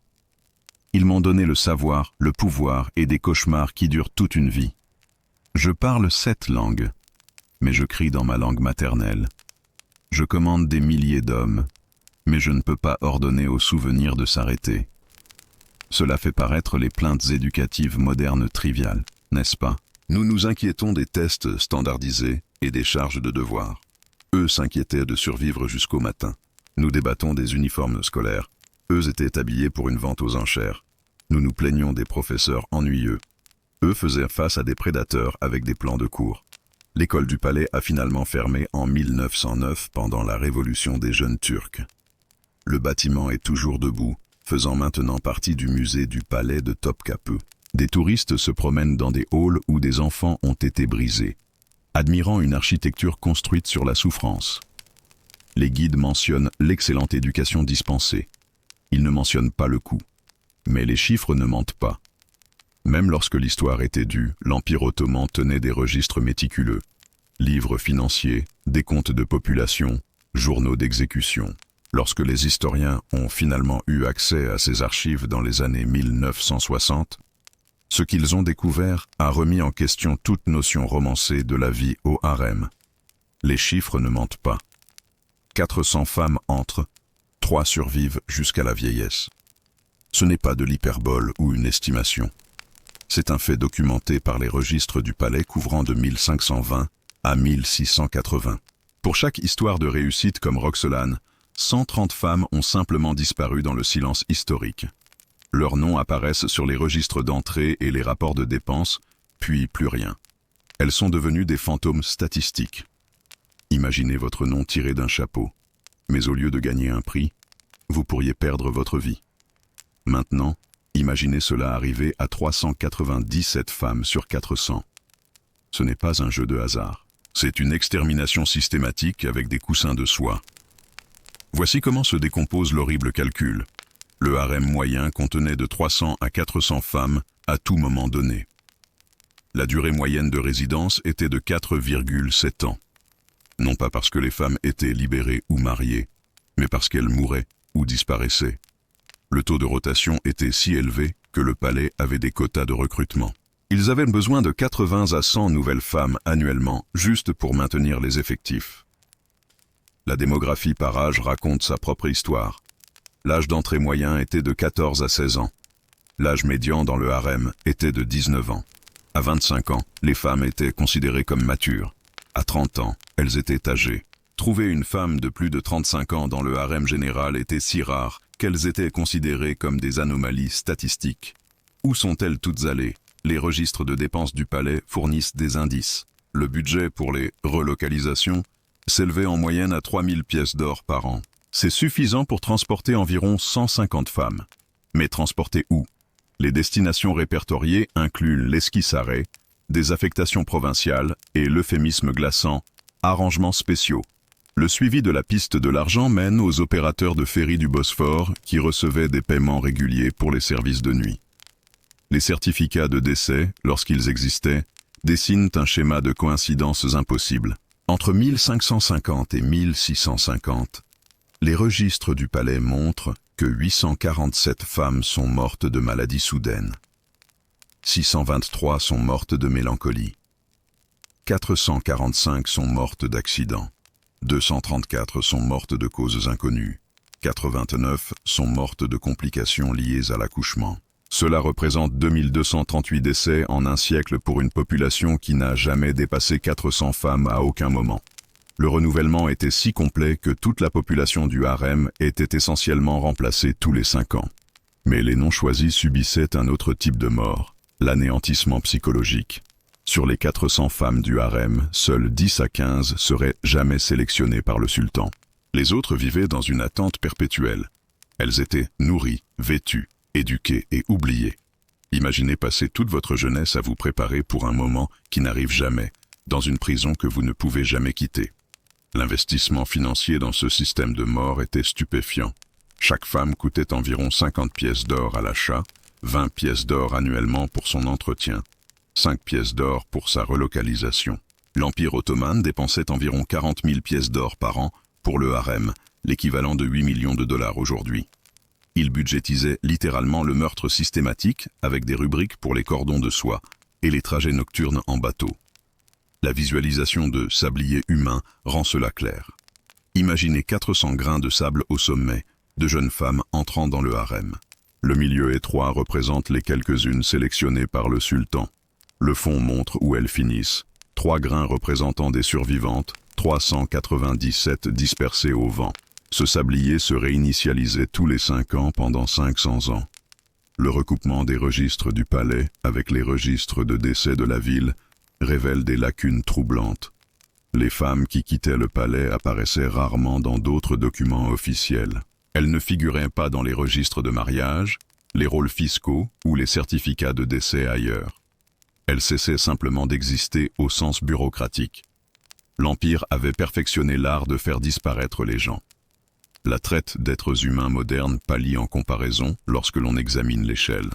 Ils m'ont donné le savoir, le pouvoir et des cauchemars qui durent toute une vie. Je parle 7 langues, mais je crie dans ma langue maternelle. Je commande des milliers d'hommes, mais je ne peux pas ordonner au souvenir de s'arrêter. Cela fait paraître les plaintes éducatives modernes triviales, n'est-ce pas? Nous nous inquiétons des tests standardisés et des charges de devoirs. Eux s'inquiétaient de survivre jusqu'au matin. Nous débattons des uniformes scolaires. Eux étaient habillés pour une vente aux enchères. Nous nous plaignons des professeurs ennuyeux. Eux faisaient face à des prédateurs avec des plans de cours. L'école du palais a finalement fermé en 1909 pendant la révolution des jeunes Turcs. Le bâtiment est toujours debout, faisant maintenant partie du musée du palais de Topkapi. Des touristes se promènent dans des halls où des enfants ont été brisés, admirant une architecture construite sur la souffrance. Les guides mentionnent l'excellente éducation dispensée. Ils ne mentionnent pas le coût. Mais les chiffres ne mentent pas. Même lorsque l'histoire était due, l'Empire ottoman tenait des registres méticuleux. Livres financiers, décomptes de population, journaux d'exécution. Lorsque les historiens ont finalement eu accès à ces archives dans les années 1960, ce qu'ils ont découvert a remis en question toute notion romancée de la vie au harem. Les chiffres ne mentent pas. 400 femmes entrent, 3 survivent jusqu'à la vieillesse. Ce n'est pas de l'hyperbole ou une estimation. C'est un fait documenté par les registres du palais couvrant de 1520 à 1680. Pour chaque histoire de réussite comme Roxolane, 130 femmes ont simplement disparu dans le silence historique. Leurs noms apparaissent sur les registres d'entrée et les rapports de dépenses, puis plus rien. Elles sont devenues des fantômes statistiques. Imaginez votre nom tiré d'un chapeau, mais au lieu de gagner un prix, vous pourriez perdre votre vie. Maintenant, imaginez cela arriver à 397 femmes sur 400. Ce n'est pas un jeu de hasard. C'est une extermination systématique avec des coussins de soie. Voici comment se décompose l'horrible calcul. Le harem moyen contenait de 300 à 400 femmes à tout moment donné. La durée moyenne de résidence était de 4,7 ans. Non pas parce que les femmes étaient libérées ou mariées, mais parce qu'elles mouraient ou disparaissaient. Le taux de rotation était si élevé que le palais avait des quotas de recrutement. Ils avaient besoin de 80 à 100 nouvelles femmes annuellement, juste pour maintenir les effectifs. La démographie par âge raconte sa propre histoire. L'âge d'entrée moyen était de 14 à 16 ans. L'âge médian dans le harem était de 19 ans. À 25 ans, les femmes étaient considérées comme matures. À 30 ans, elles étaient âgées. Trouver une femme de plus de 35 ans dans le harem général était si rare qu'elles étaient considérées comme des anomalies statistiques. Où sont-elles toutes allées? Les registres de dépenses du palais fournissent des indices. Le budget pour les relocalisations s'élevait en moyenne à 3000 pièces d'or par an. C'est suffisant pour transporter environ 150 femmes. Mais transporter où? Les destinations répertoriées incluent l'esquisse arrêt, des affectations provinciales et l'euphémisme glaçant, arrangements spéciaux. Le suivi de la piste de l'argent mène aux opérateurs de ferry du Bosphore qui recevaient des paiements réguliers pour les services de nuit. Les certificats de décès, lorsqu'ils existaient, dessinent un schéma de coïncidences impossibles. Entre 1550 et 1650, les registres du palais montrent que 847 femmes sont mortes de maladies soudaines. 623 sont mortes de mélancolie. 445 sont mortes d'accidents. 234 sont mortes de causes inconnues. 89 sont mortes de complications liées à l'accouchement. Cela représente 2238 décès en un siècle pour une population qui n'a jamais dépassé 400 femmes à aucun moment. Le renouvellement était si complet que toute la population du harem était essentiellement remplacée tous les 5 ans. Mais les non-choisis subissaient un autre type de mort, l'anéantissement psychologique. Sur les 400 femmes du harem, seules 10 à 15 seraient jamais sélectionnées par le sultan. Les autres vivaient dans une attente perpétuelle. Elles étaient nourries, vêtues, éduquées et oubliées. Imaginez passer toute votre jeunesse à vous préparer pour un moment qui n'arrive jamais, dans une prison que vous ne pouvez jamais quitter. L'investissement financier dans ce système de mort était stupéfiant. Chaque femme coûtait environ 50 pièces d'or à l'achat, 20 pièces d'or annuellement pour son entretien, 5 pièces d'or pour sa relocalisation. L'Empire ottoman dépensait environ 40 000 pièces d'or par an pour le harem, l'équivalent de 8 millions de dollars aujourd'hui. Il budgétisait littéralement le meurtre systématique avec des rubriques pour les cordons de soie et les trajets nocturnes en bateau. La visualisation de sabliers humains rend cela clair. Imaginez 400 grains de sable au sommet, de jeunes femmes entrant dans le harem. Le milieu étroit représente les quelques-unes sélectionnées par le sultan. Le fond montre où elles finissent. 3 grains représentant des survivantes, 397 dispersées au vent. Ce sablier se réinitialisait tous les 5 ans pendant 500 ans. Le recoupement des registres du palais avec les registres de décès de la ville révèle des lacunes troublantes. Les femmes qui quittaient le palais apparaissaient rarement dans d'autres documents officiels. Elles ne figuraient pas dans les registres de mariage, les rôles fiscaux ou les certificats de décès ailleurs. Elles cessaient simplement d'exister au sens bureaucratique. L'Empire avait perfectionné l'art de faire disparaître les gens. La traite d'êtres humains modernes pâlit en comparaison lorsque l'on examine l'échelle.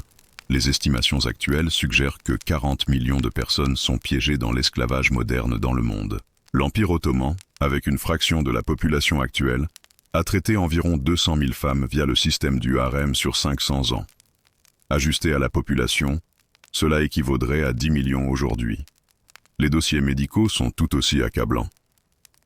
Les estimations actuelles suggèrent que 40 millions de personnes sont piégées dans l'esclavage moderne dans le monde. L'Empire ottoman, avec une fraction de la population actuelle, a traité environ 200 000 femmes via le système du harem sur 500 ans. Ajusté à la population, cela équivaudrait à 10 millions aujourd'hui. Les dossiers médicaux sont tout aussi accablants.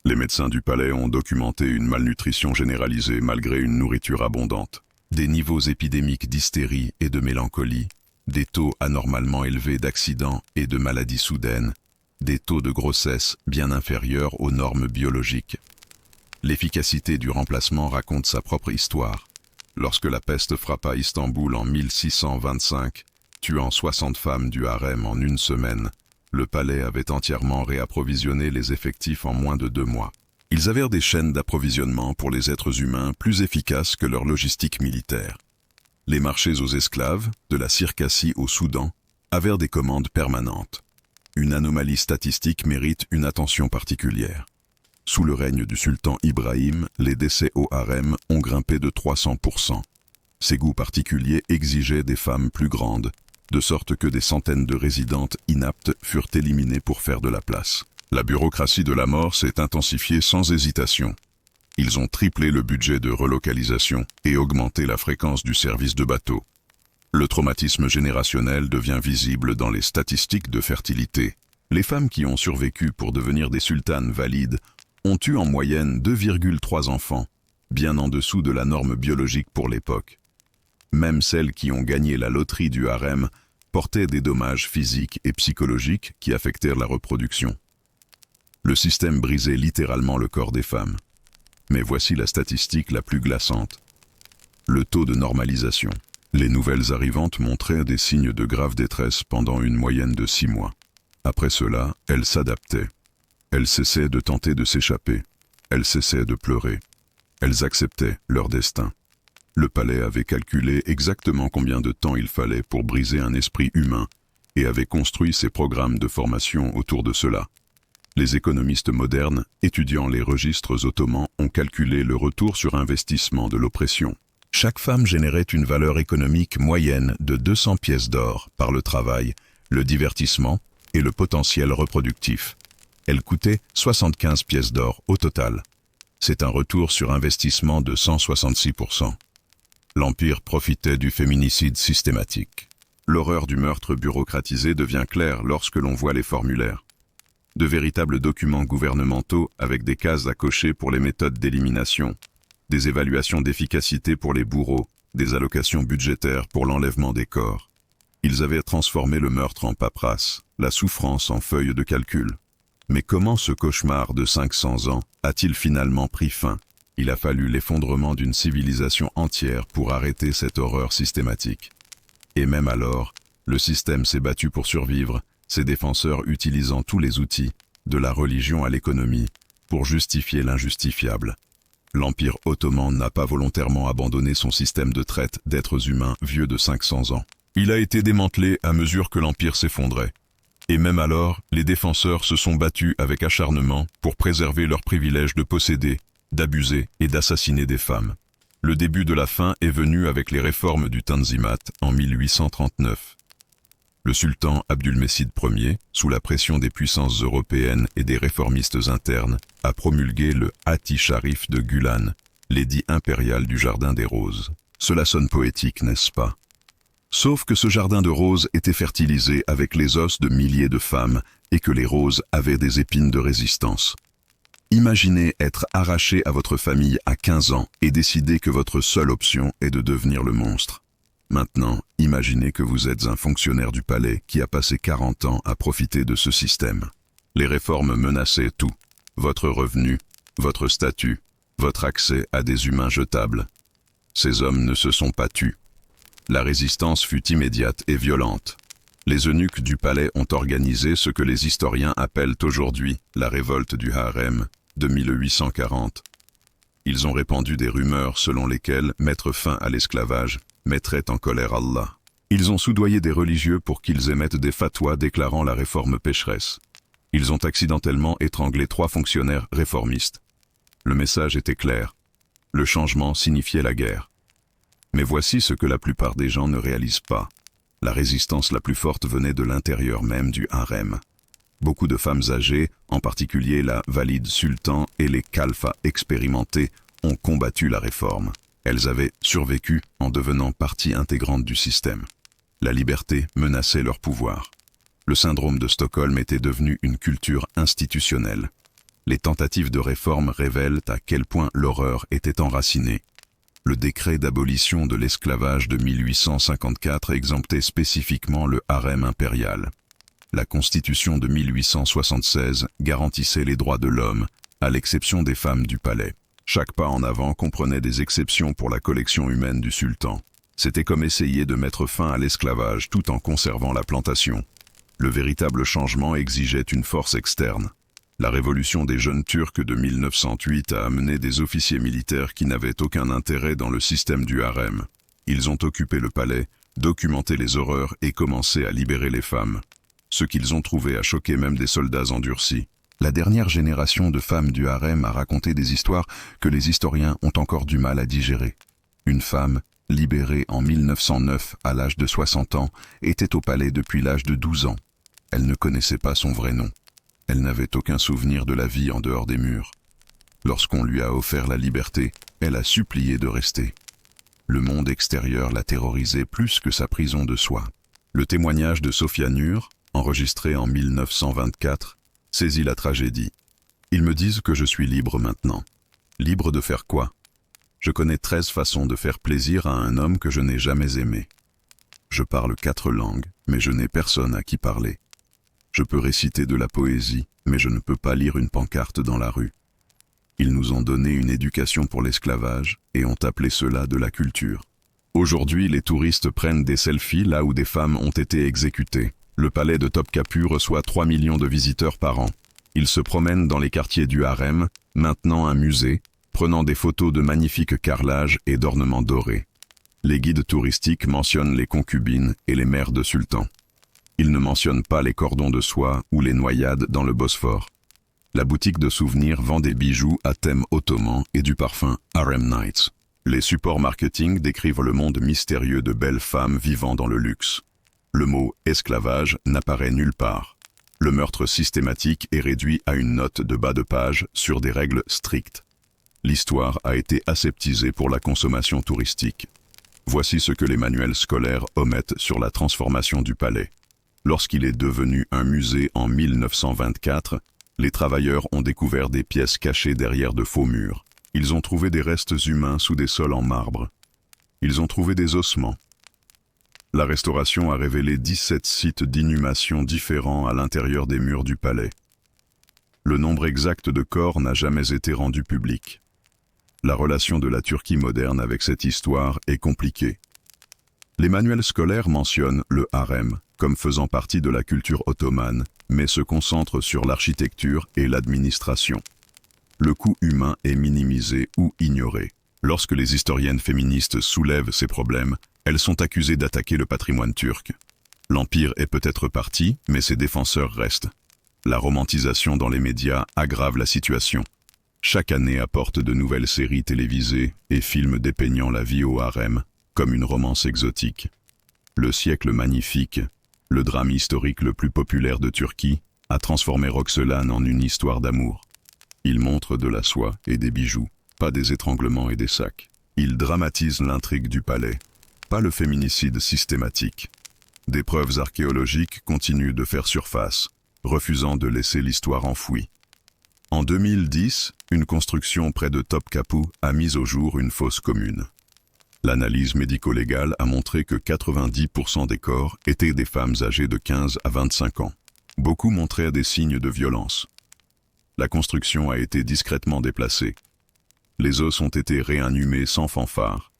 Les médecins du palais ont documenté une malnutrition généralisée malgré une nourriture abondante, des niveaux épidémiques d'hystérie et de mélancolie, des taux anormalement élevés d'accidents et de maladies soudaines, des taux de grossesse bien inférieurs aux normes biologiques. L'efficacité du remplacement raconte sa propre histoire. Lorsque la peste frappa Istanbul en 1625, tuant 60 femmes du harem en une semaine, le palais avait entièrement réapprovisionné les effectifs en moins de 2 mois. Ils avèrent des chaînes d'approvisionnement pour les êtres humains plus efficaces que leur logistique militaire. Les marchés aux esclaves, de la Circassie au Soudan, avèrent des commandes permanentes. Une anomalie statistique mérite une attention particulière. Sous le règne du sultan Ibrahim, les décès au harem ont grimpé de 300%. Ces goûts particuliers exigeaient des femmes plus grandes, de sorte que des centaines de résidentes inaptes furent éliminées pour faire de la place. La bureaucratie de la mort s'est intensifiée sans hésitation. Ils ont triplé le budget de relocalisation et augmenté la fréquence du service de bateau. Le traumatisme générationnel devient visible dans les statistiques de fertilité. Les femmes qui ont survécu pour devenir des sultanes valides ont eu en moyenne 2,3 enfants, bien en dessous de la norme biologique pour l'époque. Même celles qui ont gagné la loterie du harem portaient des dommages physiques et psychologiques qui affectèrent la reproduction. Le système brisait littéralement le corps des femmes. Mais voici la statistique la plus glaçante. Le taux de normalisation. Les nouvelles arrivantes montraient des signes de grave détresse pendant une moyenne de 6 mois. Après cela, elles s'adaptaient. Elles cessaient de tenter de s'échapper. Elles cessaient de pleurer. Elles acceptaient leur destin. Le palais avait calculé exactement combien de temps il fallait pour briser un esprit humain et avait construit ses programmes de formation autour de cela. Les économistes modernes, étudiant les registres ottomans, ont calculé le retour sur investissement de l'oppression. Chaque femme générait une valeur économique moyenne de 200 pièces d'or par le travail, le divertissement et le potentiel reproductif. Elle coûtait 75 pièces d'or au total. C'est un retour sur investissement de 166%. L'Empire profitait du féminicide systématique. L'horreur du meurtre bureaucratisé devient claire lorsque l'on voit les formulaires. De véritables documents gouvernementaux avec des cases à cocher pour les méthodes d'élimination, des évaluations d'efficacité pour les bourreaux, des allocations budgétaires pour l'enlèvement des corps. Ils avaient transformé le meurtre en paperasse, la souffrance en feuille de calcul. Mais comment ce cauchemar de 500 ans a-t-il finalement pris fin? Il a fallu l'effondrement d'une civilisation entière pour arrêter cette horreur systématique. Et même alors, le système s'est battu pour survivre, ses défenseurs utilisant tous les outils, de la religion à l'économie, pour justifier l'injustifiable. L'Empire ottoman n'a pas volontairement abandonné son système de traite d'êtres humains vieux de 500 ans. Il a été démantelé à mesure que l'Empire s'effondrait. Et même alors, les défenseurs se sont battus avec acharnement pour préserver leur privilège de posséder, d'abuser et d'assassiner des femmes. Le début de la fin est venu avec les réformes du Tanzimat en 1839. Le sultan Abdülmecid Ier, sous la pression des puissances européennes et des réformistes internes, a promulgué le Hatti Sharif de Gulan, l'édit impérial du Jardin des Roses. Cela sonne poétique, n'est-ce pas? Sauf que ce jardin de roses était fertilisé avec les os de milliers de femmes et que les roses avaient des épines de résistance. Imaginez être arraché à votre famille à 15 ans et décider que votre seule option est de devenir le monstre. Maintenant, imaginez que vous êtes un fonctionnaire du palais qui a passé 40 ans à profiter de ce système. Les réformes menaçaient tout. Votre revenu, votre statut, votre accès à des humains jetables. Ces hommes ne se sont pas tus. La résistance fut immédiate et violente. Les eunuques du palais ont organisé ce que les historiens appellent aujourd'hui la révolte du harem de 1840. Ils ont répandu des rumeurs selon lesquelles mettre fin à l'esclavage mettrait en colère Allah. Ils ont soudoyé des religieux pour qu'ils émettent des fatwas déclarant la réforme pécheresse. Ils ont accidentellement étranglé 3 fonctionnaires réformistes. Le message était clair. Le changement signifiait la guerre. Mais voici ce que la plupart des gens ne réalisent pas. La résistance la plus forte venait de l'intérieur même du harem. Beaucoup de femmes âgées, en particulier la valide sultan et les khalfas expérimentés, ont combattu la réforme. Elles avaient survécu en devenant partie intégrante du système. La liberté menaçait leur pouvoir. Le syndrome de Stockholm était devenu une culture institutionnelle. Les tentatives de réforme révèlent à quel point l'horreur était enracinée. Le décret d'abolition de l'esclavage de 1854 exemptait spécifiquement le harem impérial. La Constitution de 1876 garantissait les droits de l'homme, à l'exception des femmes du palais. Chaque pas en avant comprenait des exceptions pour la collection humaine du sultan. C'était comme essayer de mettre fin à l'esclavage tout en conservant la plantation. Le véritable changement exigeait une force externe. La révolution des jeunes Turcs de 1908 a amené des officiers militaires qui n'avaient aucun intérêt dans le système du harem. Ils ont occupé le palais, documenté les horreurs et commencé à libérer les femmes. Ce qu'ils ont trouvé a choqué même des soldats endurcis. La dernière génération de femmes du harem a raconté des histoires que les historiens ont encore du mal à digérer. Une femme, libérée en 1909 à l'âge de 60 ans, était au palais depuis l'âge de 12 ans. Elle ne connaissait pas son vrai nom. Elle n'avait aucun souvenir de la vie en dehors des murs. Lorsqu'on lui a offert la liberté, elle a supplié de rester. Le monde extérieur la terrorisait plus que sa prison de soi. Le témoignage de Sophia Nur, enregistré en 1924, saisit la tragédie. Ils me disent que je suis libre maintenant. Libre de faire quoi? Je connais 13 façons de faire plaisir à un homme que je n'ai jamais aimé. Je parle 4 langues, mais je n'ai personne à qui parler. Je peux réciter de la poésie, mais je ne peux pas lire une pancarte dans la rue. Ils nous ont donné une éducation pour l'esclavage et ont appelé cela de la culture. Aujourd'hui, les touristes prennent des selfies là où des femmes ont été exécutées. Le palais de Topkapi reçoit 3 millions de visiteurs par an. Ils se promènent dans les quartiers du harem, maintenant un musée, prenant des photos de magnifiques carrelages et d'ornements dorés. Les guides touristiques mentionnent les concubines et les mères de sultans. Ils ne mentionnent pas les cordons de soie ou les noyades dans le Bosphore. La boutique de souvenirs vend des bijoux à thème ottoman et du parfum Harem Nights. Les supports marketing décrivent le monde mystérieux de belles femmes vivant dans le luxe. Le mot « esclavage » n'apparaît nulle part. Le meurtre systématique est réduit à une note de bas de page sur des règles strictes. L'histoire a été aseptisée pour la consommation touristique. Voici ce que les manuels scolaires omettent sur la transformation du palais. Lorsqu'il est devenu un musée en 1924, les travailleurs ont découvert des pièces cachées derrière de faux murs. Ils ont trouvé des restes humains sous des sols en marbre. Ils ont trouvé des ossements. La restauration a révélé 17 sites d'inhumation différents à l'intérieur des murs du palais. Le nombre exact de corps n'a jamais été rendu public. La relation de la Turquie moderne avec cette histoire est compliquée. Les manuels scolaires mentionnent le harem comme faisant partie de la culture ottomane, mais se concentrent sur l'architecture et l'administration. Le coût humain est minimisé ou ignoré. Lorsque les historiennes féministes soulèvent ces problèmes, elles sont accusées d'attaquer le patrimoine turc. L'Empire est peut-être parti, mais ses défenseurs restent. La romantisation dans les médias aggrave la situation. Chaque année apporte de nouvelles séries télévisées et films dépeignant la vie au harem, comme une romance exotique. Le siècle magnifique, le drame historique le plus populaire de Turquie, a transformé Roxelane en une histoire d'amour. Il montre de la soie et des bijoux, pas des étranglements et des sacs. Il dramatise l'intrigue du palais, pas le féminicide systématique. Des preuves archéologiques continuent de faire surface, refusant de laisser l'histoire enfouie. En 2010, une construction près de Topkapi a mis au jour une fosse commune. L'analyse médico-légale a montré que 90% des corps étaient des femmes âgées de 15 à 25 ans. Beaucoup montraient des signes de violence. La construction a été discrètement déplacée. Les os ont été réinhumés sans fanfare.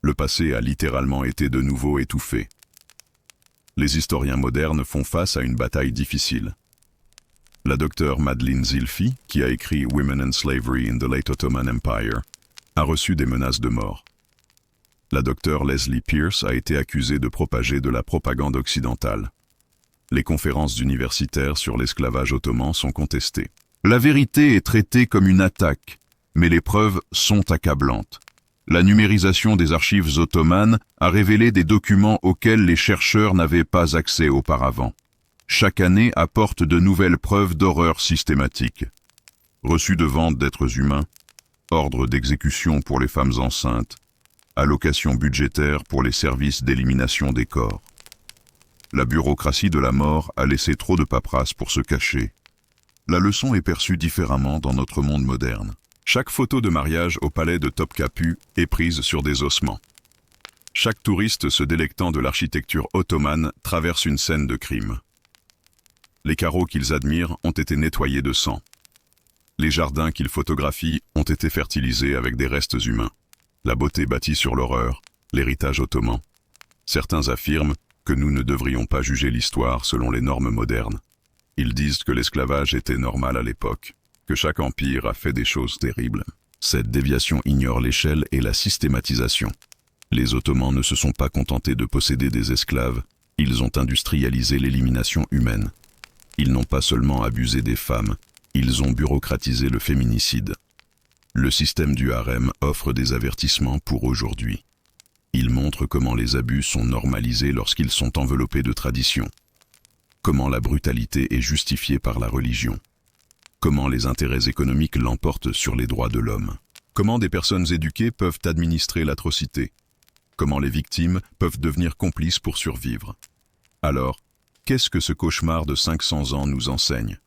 Le passé a littéralement été de nouveau étouffé. Les historiens modernes font face à une bataille difficile. La docteure Madeleine Zilfi, qui a écrit Women and Slavery in the Late Ottoman Empire, a reçu des menaces de mort. La docteure Leslie Pierce a été accusée de propager de la propagande occidentale. Les conférences universitaires sur l'esclavage ottoman sont contestées. La vérité est traitée comme une attaque, mais les preuves sont accablantes. La numérisation des archives ottomanes a révélé des documents auxquels les chercheurs n'avaient pas accès auparavant. Chaque année apporte de nouvelles preuves d'horreur systématique. Reçus de vente d'êtres humains, ordre d'exécution pour les femmes enceintes, allocation budgétaire pour les services d'élimination des corps. La bureaucratie de la mort a laissé trop de paperasse pour se cacher. La leçon est perçue différemment dans notre monde moderne. Chaque photo de mariage au palais de Topkapi est prise sur des ossements. Chaque touriste se délectant de l'architecture ottomane traverse une scène de crime. Les carreaux qu'ils admirent ont été nettoyés de sang. Les jardins qu'ils photographient ont été fertilisés avec des restes humains. La beauté bâtie sur l'horreur, l'héritage ottoman. Certains affirment que nous ne devrions pas juger l'histoire selon les normes modernes. Ils disent que l'esclavage était normal à l'époque, que chaque empire a fait des choses terribles. Cette déviation ignore l'échelle et la systématisation. Les Ottomans ne se sont pas contentés de posséder des esclaves, ils ont industrialisé l'élimination humaine. Ils n'ont pas seulement abusé des femmes, ils ont bureaucratisé le féminicide. Le système du harem offre des avertissements pour aujourd'hui. Il montre comment les abus sont normalisés lorsqu'ils sont enveloppés de traditions. Comment la brutalité est justifiée par la religion. Comment les intérêts économiques l'emportent sur les droits de l'homme. Comment des personnes éduquées peuvent administrer l'atrocité. Comment les victimes peuvent devenir complices pour survivre. Alors, qu'est-ce que ce cauchemar de 500 ans nous enseigne?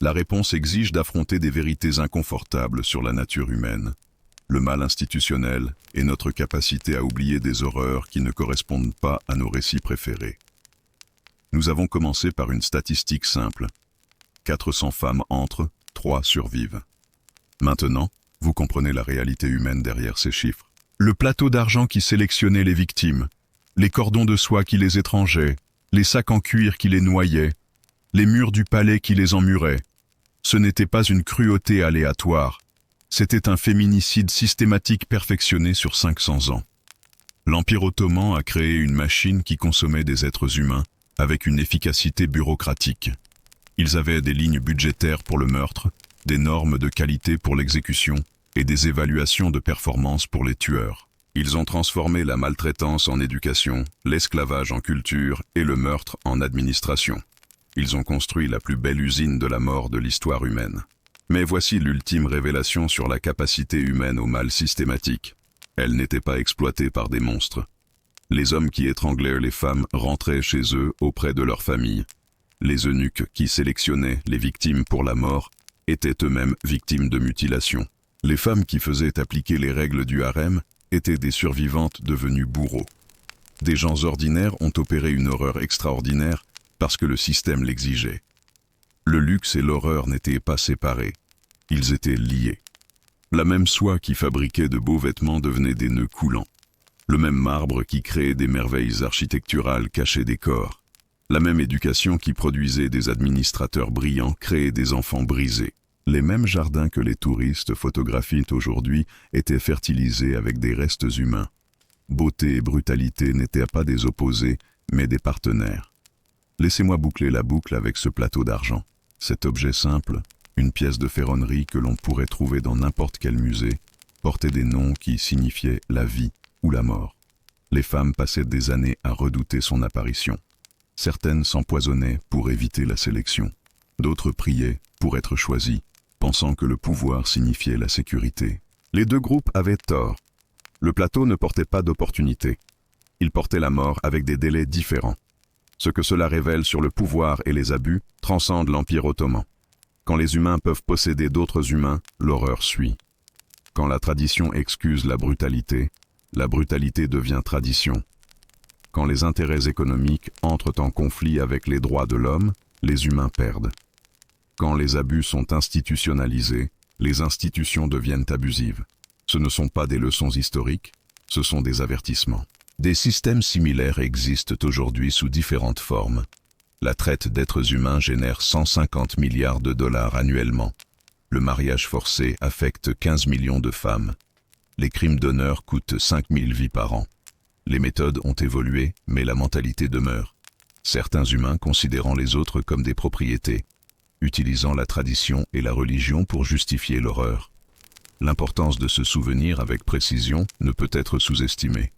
La réponse exige d'affronter des vérités inconfortables sur la nature humaine, le mal institutionnel et notre capacité à oublier des horreurs qui ne correspondent pas à nos récits préférés. Nous avons commencé par une statistique simple. 400 femmes entrent, 3 survivent. Maintenant, vous comprenez la réalité humaine derrière ces chiffres. Le plateau d'argent qui sélectionnait les victimes, les cordons de soie qui les étrangeaient, les sacs en cuir qui les noyaient, les murs du palais qui les emmuraient. Ce n'était pas une cruauté aléatoire, c'était un féminicide systématique perfectionné sur 500 ans. L'Empire ottoman a créé une machine qui consommait des êtres humains avec une efficacité bureaucratique. Ils avaient des lignes budgétaires pour le meurtre, des normes de qualité pour l'exécution et des évaluations de performance pour les tueurs. Ils ont transformé la maltraitance en éducation, l'esclavage en culture et le meurtre en administration. Ils ont construit la plus belle usine de la mort de l'histoire humaine. Mais voici l'ultime révélation sur la capacité humaine au mal systématique. Elle n'était pas exploitée par des monstres. Les hommes qui étranglaient les femmes rentraient chez eux auprès de leurs familles. Les eunuques qui sélectionnaient les victimes pour la mort étaient eux-mêmes victimes de mutilation. Les femmes qui faisaient appliquer les règles du harem étaient des survivantes devenues bourreaux. Des gens ordinaires ont opéré une horreur extraordinaire parce que le système l'exigeait. Le luxe et l'horreur n'étaient pas séparés, ils étaient liés. La même soie qui fabriquait de beaux vêtements devenait des nœuds coulants. Le même marbre qui créait des merveilles architecturales cachait des corps. La même éducation qui produisait des administrateurs brillants créait des enfants brisés. Les mêmes jardins que les touristes photographient aujourd'hui étaient fertilisés avec des restes humains. Beauté et brutalité n'étaient pas des opposés, mais des partenaires. Laissez-moi boucler la boucle avec ce plateau d'argent. Cet objet simple, une pièce de ferronnerie que l'on pourrait trouver dans n'importe quel musée, portait des noms qui signifiaient la vie ou la mort. Les femmes passaient des années à redouter son apparition. Certaines s'empoisonnaient pour éviter la sélection. D'autres priaient pour être choisies, pensant que le pouvoir signifiait la sécurité. Les deux groupes avaient tort. Le plateau ne portait pas d'opportunité. Il portait la mort avec des délais différents. Ce que cela révèle sur le pouvoir et les abus transcende l'Empire ottoman. Quand les humains peuvent posséder d'autres humains, l'horreur suit. Quand la tradition excuse la brutalité devient tradition. Quand les intérêts économiques entrent en conflit avec les droits de l'homme, les humains perdent. Quand les abus sont institutionnalisés, les institutions deviennent abusives. Ce ne sont pas des leçons historiques, ce sont des avertissements. Des systèmes similaires existent aujourd'hui sous différentes formes. La traite d'êtres humains génère 150 milliards de dollars annuellement. Le mariage forcé affecte 15 millions de femmes. Les crimes d'honneur coûtent 5000 vies par an. Les méthodes ont évolué, mais la mentalité demeure. Certains humains considérant les autres comme des propriétés, utilisant la tradition et la religion pour justifier l'horreur. L'importance de se souvenir avec précision ne peut être sous-estimée.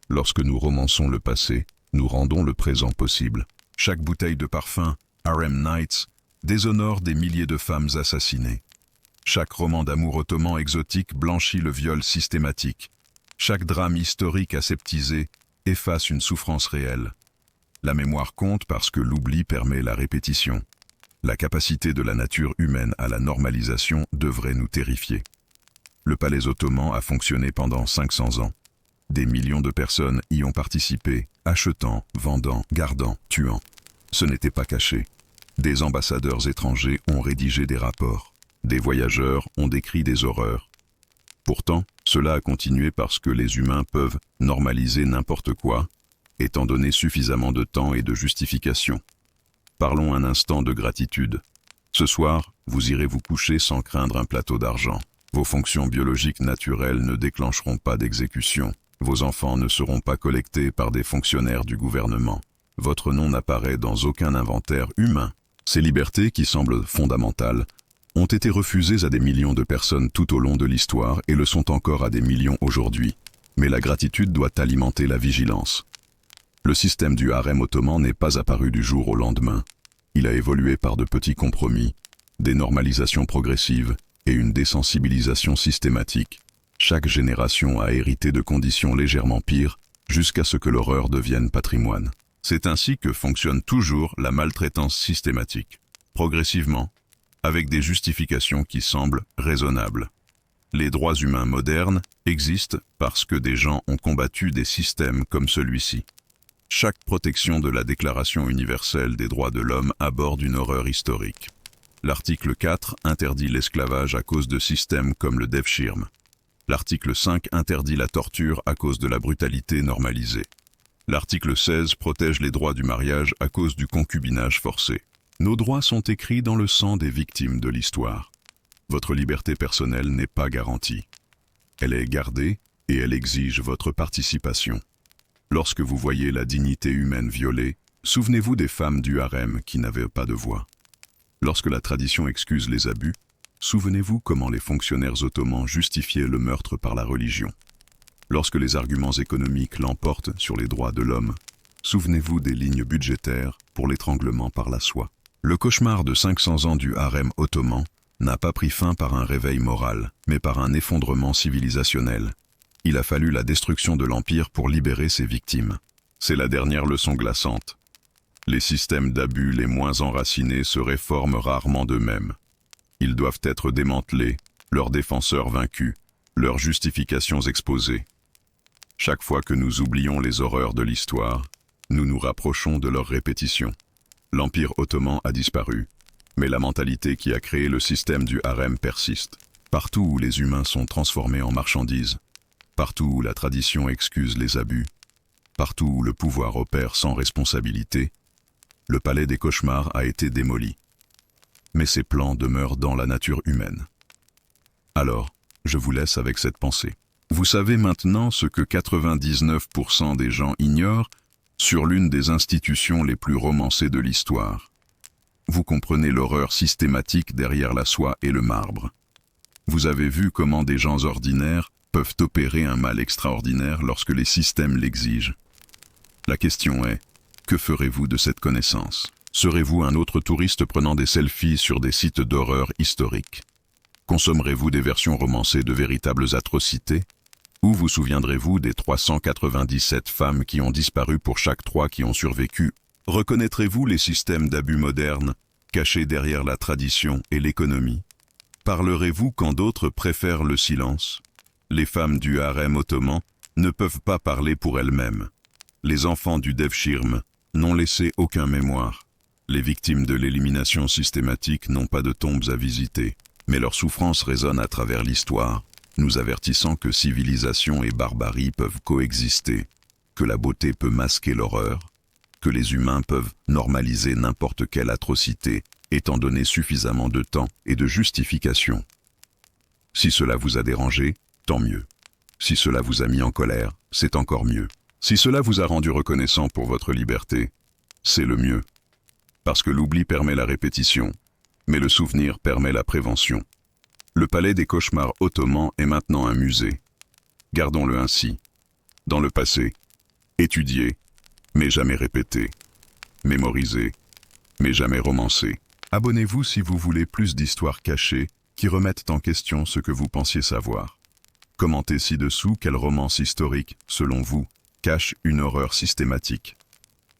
Lorsque nous romançons le passé, nous rendons le présent possible. Chaque bouteille de parfum, Harem Nights, déshonore des milliers de femmes assassinées. Chaque roman d'amour ottoman exotique blanchit le viol systématique. Chaque drame historique aseptisé efface une souffrance réelle. La mémoire compte parce que l'oubli permet la répétition. La capacité de la nature humaine à la normalisation devrait nous terrifier. Le palais ottoman a fonctionné pendant 500 ans. Des millions de personnes y ont participé, achetant, vendant, gardant, tuant. Ce n'était pas caché. Des ambassadeurs étrangers ont rédigé des rapports. Des voyageurs ont décrit des horreurs. Pourtant, cela a continué parce que les humains peuvent normaliser n'importe quoi, étant donné suffisamment de temps et de justification. Parlons un instant de gratitude. Ce soir, vous irez vous coucher sans craindre un plateau d'argent. Vos fonctions biologiques naturelles ne déclencheront pas d'exécution. Vos enfants ne seront pas collectés par des fonctionnaires du gouvernement. Votre nom n'apparaît dans aucun inventaire humain. Ces libertés, qui semblent fondamentales, ont été refusées à des millions de personnes tout au long de l'histoire et le sont encore à des millions aujourd'hui. Mais la gratitude doit alimenter la vigilance. Le système du harem ottoman n'est pas apparu du jour au lendemain. Il a évolué par de petits compromis, des normalisations progressives et une désensibilisation systématique. Chaque génération a hérité de conditions légèrement pires jusqu'à ce que l'horreur devienne patrimoine. C'est ainsi que fonctionne toujours la maltraitance systématique, progressivement, avec des justifications qui semblent raisonnables. Les droits humains modernes existent parce que des gens ont combattu des systèmes comme celui-ci. Chaque protection de la Déclaration universelle des droits de l'homme aborde une horreur historique. L'article 4 interdit l'esclavage à cause de systèmes comme le Devshirme. L'article 5 interdit la torture à cause de la brutalité normalisée. L'article 16 protège les droits du mariage à cause du concubinage forcé. Nos droits sont écrits dans le sang des victimes de l'histoire. Votre liberté personnelle n'est pas garantie. Elle est gardée et elle exige votre participation. Lorsque vous voyez la dignité humaine violée, souvenez-vous des femmes du harem qui n'avaient pas de voix. Lorsque la tradition excuse les abus, souvenez-vous comment les fonctionnaires ottomans justifiaient le meurtre par la religion. Lorsque les arguments économiques l'emportent sur les droits de l'homme, souvenez-vous des lignes budgétaires pour l'étranglement par la soie. Le cauchemar de 500 ans du harem ottoman n'a pas pris fin par un réveil moral, mais par un effondrement civilisationnel. Il a fallu la destruction de l'Empire pour libérer ses victimes. C'est la dernière leçon glaçante. Les systèmes d'abus les moins enracinés se réforment rarement d'eux-mêmes. Ils doivent être démantelés, leurs défenseurs vaincus, leurs justifications exposées. Chaque fois que nous oublions les horreurs de l'histoire, nous nous rapprochons de leur répétition. L'Empire ottoman a disparu, mais la mentalité qui a créé le système du harem persiste. Partout où les humains sont transformés en marchandises, partout où la tradition excuse les abus, partout où le pouvoir opère sans responsabilité, le palais des cauchemars a été démoli. Mais ces plans demeurent dans la nature humaine. Alors, je vous laisse avec cette pensée. Vous savez maintenant ce que 99% des gens ignorent sur l'une des institutions les plus romancées de l'histoire. Vous comprenez l'horreur systématique derrière la soie et le marbre. Vous avez vu comment des gens ordinaires peuvent opérer un mal extraordinaire lorsque les systèmes l'exigent. La question est, que ferez-vous de cette connaissance? Serez-vous un autre touriste prenant des selfies sur des sites d'horreur historiques? Consommerez-vous des versions romancées de véritables atrocités? Ou vous souviendrez-vous des 397 femmes qui ont disparu pour chaque 3 qui ont survécu? Reconnaîtrez-vous les systèmes d'abus modernes, cachés derrière la tradition et l'économie? Parlerez-vous quand d'autres préfèrent le silence? Les femmes du harem ottoman ne peuvent pas parler pour elles-mêmes. Les enfants du Devshirme n'ont laissé aucun mémoire. Les victimes de l'élimination systématique n'ont pas de tombes à visiter, mais leur souffrance résonne à travers l'histoire, nous avertissant que civilisation et barbarie peuvent coexister, que la beauté peut masquer l'horreur, que les humains peuvent normaliser n'importe quelle atrocité, étant donné suffisamment de temps et de justification. Si cela vous a dérangé, tant mieux. Si cela vous a mis en colère, c'est encore mieux. Si cela vous a rendu reconnaissant pour votre liberté, c'est le mieux. Parce que l'oubli permet la répétition, mais le souvenir permet la prévention. Le palais des cauchemars ottomans est maintenant un musée. Gardons-le ainsi. Dans le passé, étudié, mais jamais répété. Mémorisé, mais jamais romancé. Abonnez-vous si vous voulez plus d'histoires cachées qui remettent en question ce que vous pensiez savoir. Commentez ci-dessous quelle romance historique, selon vous, cache une horreur systématique.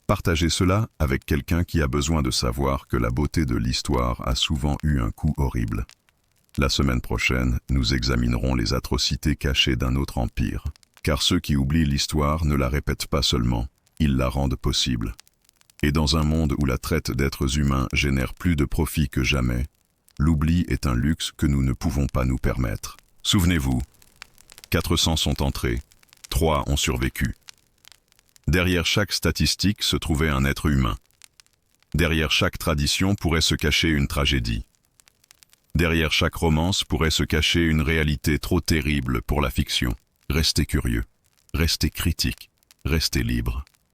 Partagez cela avec quelqu'un qui a besoin de savoir que la beauté de l'histoire a souvent eu un coup horrible. La semaine prochaine, nous examinerons les atrocités cachées d'un autre empire. Car ceux qui oublient l'histoire ne la répètent pas seulement, ils la rendent possible. Et dans un monde où la traite d'êtres humains génère plus de profit que jamais, l'oubli est un luxe que nous ne pouvons pas nous permettre. Souvenez-vous, 400 sont entrés, 3 ont survécu. Derrière chaque statistique se trouvait un être humain. Derrière chaque tradition pourrait se cacher une tragédie. Derrière chaque romance pourrait se cacher une réalité trop terrible pour la fiction. Restez curieux, restez critique, restez libre.